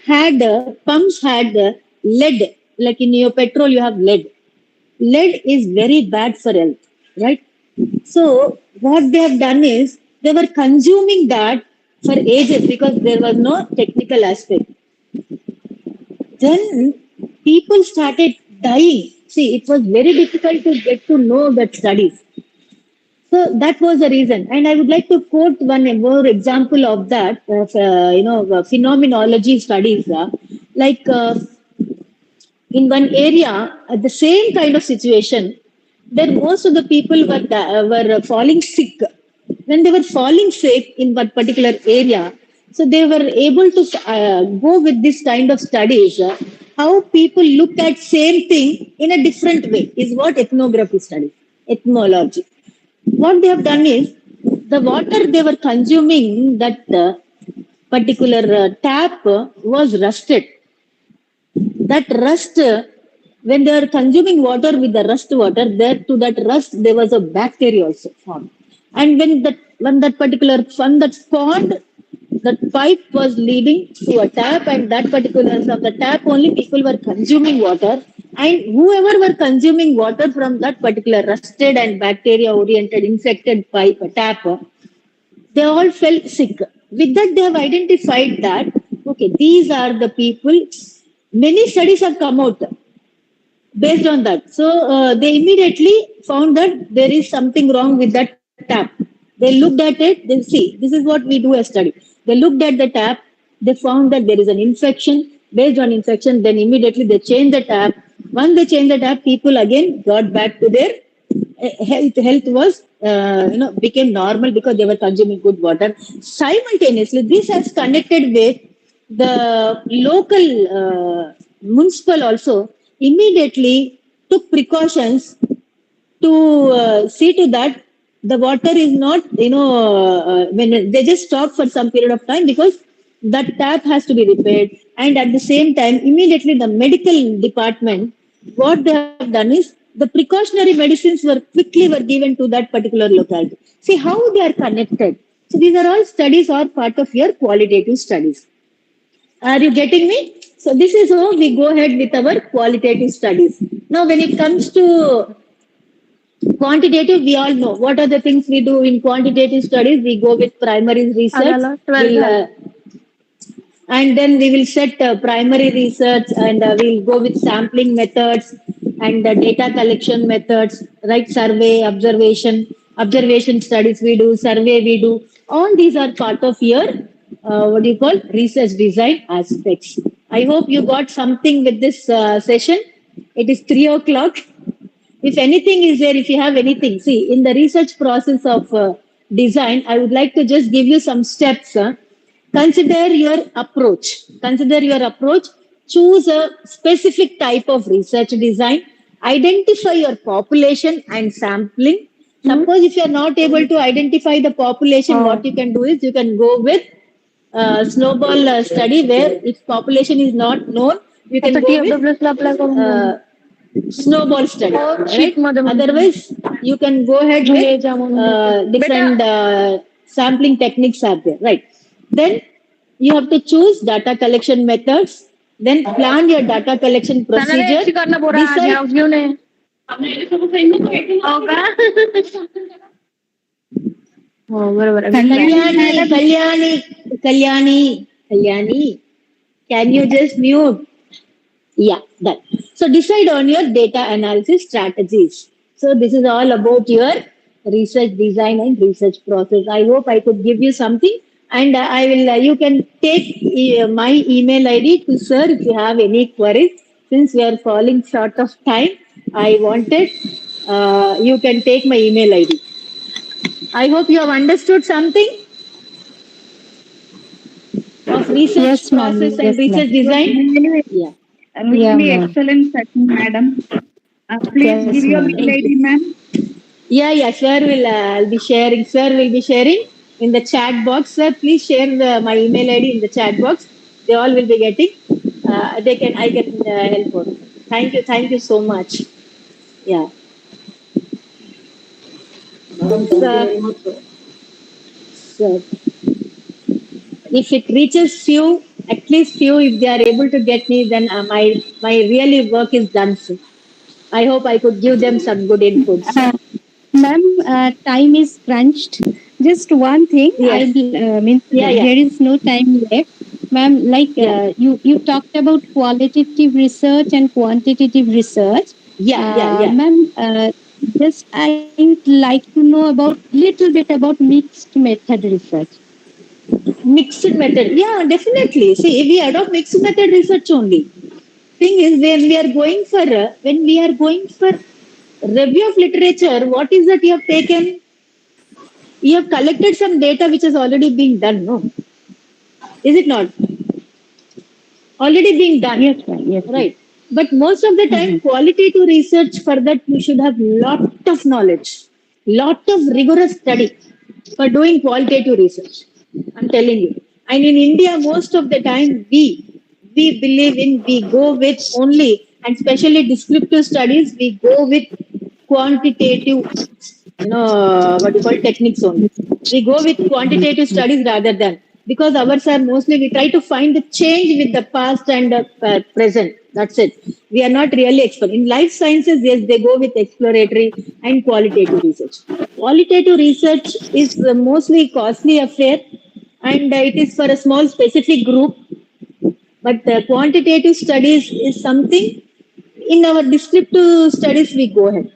had pumps had lead, like in your petrol you have lead. Lead is very bad for health, right? So what they have done is they were consuming that for ages because there was no technical aspect. Then people started dying. See, it was very difficult to get to know that studies. So that was the reason. And I would like to quote one more example of that, phenomenology studies. Like in one area, the same kind of situation, then most of the people were falling sick. When they were falling sick in that particular area, so they were able to go with this kind of studies. How people look at same thing in a different way is what ethnography studies, ethnology. What they have done is the water they were consuming, that particular tap was rusted. That rust, when they are consuming water with the rust water, there to that rust there was a bacteria also formed. And when that pond, that pipe was leading to a tap, and that particular from the tap only people were consuming water, and whoever were consuming water from that particular rusted and bacteria oriented infected pipe tap, they all fell sick. With that, they have identified that okay, these are the people. Many studies have come out based on that. So they immediately found that there is something wrong with that tap. They looked at it. They see this is what we do a study. They looked at the tap. They found that there is an infection. Based on infection, then immediately they changed the tap. Once they changed the tap, people again got back to their health. Health was became normal because they were consuming good water. Simultaneously, this has connected with the local municipal also immediately took precautions to see to that the water is not, when they just stop for some period of time because that tap has to be repaired. And at the same time, immediately the medical department, what they have done is the precautionary medicines were given to that particular locality. See how they are connected. So these are all studies or part of your qualitative studies. Are you getting me? So this is how we go ahead with our qualitative studies. Now, when it comes to quantitative, we all know what are the things we do in quantitative studies. We go with primary research, and then we will set primary research, and we'll go with sampling methods and data collection methods, right? Survey, observation studies we do, survey we do. All these are part of your research design aspects. I hope you got something with this session. It is 3 o'clock. If anything is there, if you have anything, see, in the research process of design, I would like to just give you some steps. Consider your approach. Choose a specific type of research design. Identify your population and sampling. Suppose if you are not able to identify the population, what you can do is you can go with snowball study, where if population is not known, you can go with snowball study. Right? Otherwise, you can go ahead with different sampling techniques are there. Right. Then you have to choose data collection methods. Then plan your data collection procedure. Decide, Kalyani, can you just mute? Yeah, done. So decide on your data analysis strategies. So this is all about your research design and research process. I hope I could give you something, and I will. You can take my email ID to sir if you have any queries. Since we are falling short of time, I wanted you can take my email ID. I hope you have understood something. research Yes, ma'am. process and Yes, ma'am. research It was design. really, Yeah. Yeah, really ma'am. excellent session, madam. Please Yes, give your ma'am. mail Thank ID, you. ma'am. Yeah, sir will I'll be sharing. Sir will be sharing in the chat box. Sir, please share my email ID in the chat box. They all will be getting. I can help out. Thank you so much. Yeah. Madam, thank you Sir, very much, sir. sir, if it reaches few, at least few, if they are able to get me, then my really work is done, sir. I hope I could give them some good inputs. Ma'am, time is crunched. Just one thing, I Yes. mean Yeah, yeah, there is no time left. Ma'am, like yeah, you talked about qualitative research and quantitative research. yeah. Ma'am, just I would like to know about little bit about mixed method research. Mixed method. Yeah, definitely. See, we adopt mixed method research only. Thing is, when we are going for review of literature, what is that you have taken? You have collected some data which has already been done. No, is it not? Already being done, Yes, ma'am. Yes, ma'am. right? But most of the time, Mhm. qualitative research, for that you should have lot of knowledge, lot of rigorous study for doing qualitative research. I'm telling you. And in India, most of the time we believe in, we go with only, and especially descriptive studies, we go with quantitative, what you call techniques only. We go with quantitative studies rather than, because ours are mostly, we try to find the change with the past and the present. That's it. We are not really expert. In life sciences, yes, they go with exploratory and qualitative research. Qualitative research is mostly costly affair, and it is for a small specific group. But quantitative studies is something, in our descriptive studies we go ahead.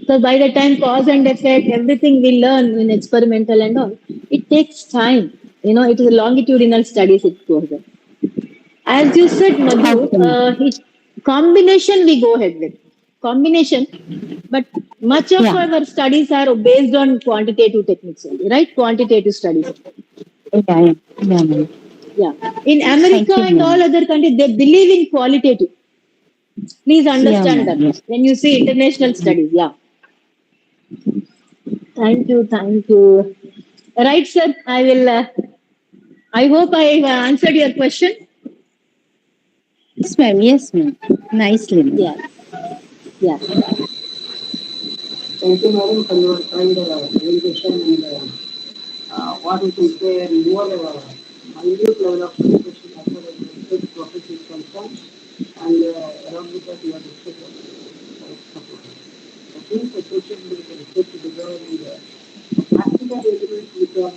So by the time cause and effect, everything we learn in experimental and all, it takes time. It is a longitudinal studies it goes on. As you said, Madhu, Okay, ma'am. combination we go ahead with. Combination, but much of Yeah, our studies are based on quantitative techniques only, right? Quantitative studies. yeah, yeah, yeah, ma'am. Yeah. In Thank America you, and all ma'am. other countries, they believe in qualitative. Please Yeah, understand ma'am. that Yes. when you see international studies. Yeah. Thank you. Thank you. Right, sir. I hope I answered your question. Yes, ma'am. Yes, ma'am. Nicely, ma'am. Yeah. Yeah. Thank you, madam, for your kind presentation and what we can say, more minute level of presentation as far as the research process is concerned, and along with that, you have discussed the things associated with the research design and practical elements which are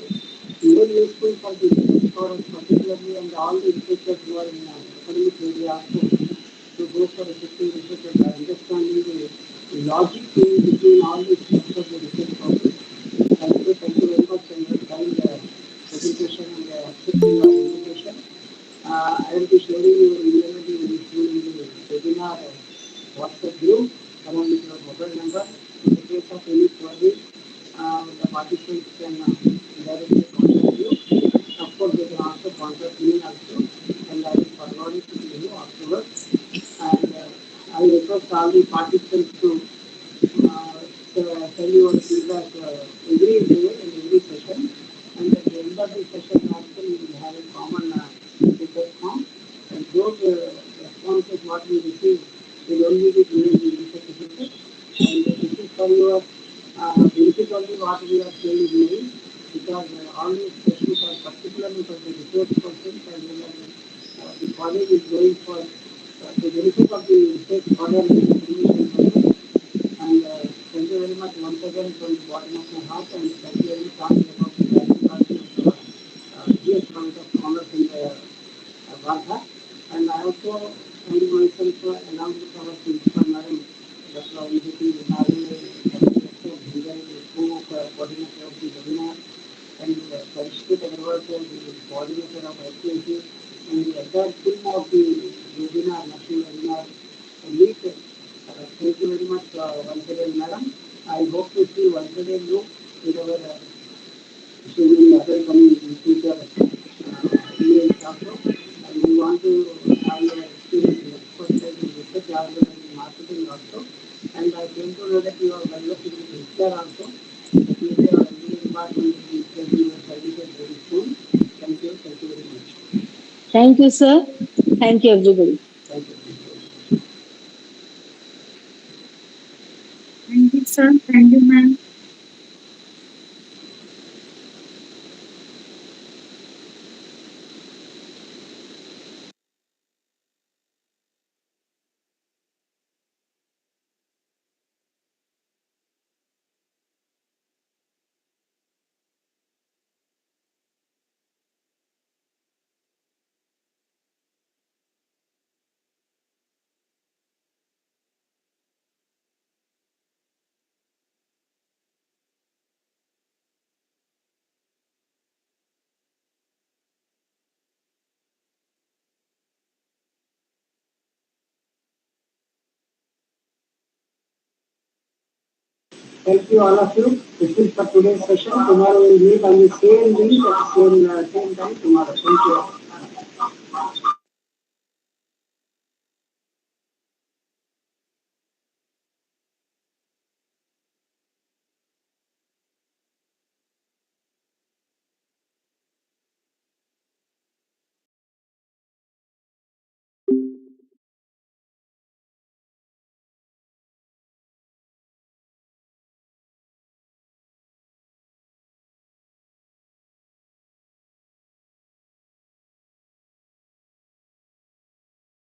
very useful for the research scholars particularly, and all the researchers who are in academic area also, to go for effective research and understanding the logic in between all the steps of the research process. Thank you very much for your kind presentation and accepting our invitation. I will be sharing your email ID with you in the webinar WhatsApp group along with your mobile number. In the case of any query, the participants can directly contact you. Of course, they can also contact me also, and I will forward it to you afterwards. And I request all the participants to tell your feedback every day and every session. And at the end of the session, also we will have a common feedback form. And those responses what we receive will only be given in the certificate. And this is for your benefit only what we are saying here, because all these questions are particularly for the research persons, and the college is going for the benefit of the research scholar and information purpose. And thank you very much once again from the bottom of my heart, and thank you very much talking about the value of GS College of Commerce in Wardha. And I also find myself along with our principal madam, Dr. Vijay Nagale, Dr. Bhinjai, coordinator of the webinar, and Parishit Agarwal, the coordinator of ICIC, and the entire team of the webinar, national webinar lead. Thank you very much once again, madam. I hope to see once again you in our so many other coming in future also, and we want to have your experience in expertise in research as well as in marketing also. And I came to know that you are well versed in healthcare also. The future of MBA department will be taking your services very soon. Thank you very much. Thank you, sir. Thank you, everybody. Thank you. Thank you, sir. Thank you, ma'am. Thank you all of you. This is for today's session. Tomorrow we will meet on the same link at same time tomorrow. Thank you.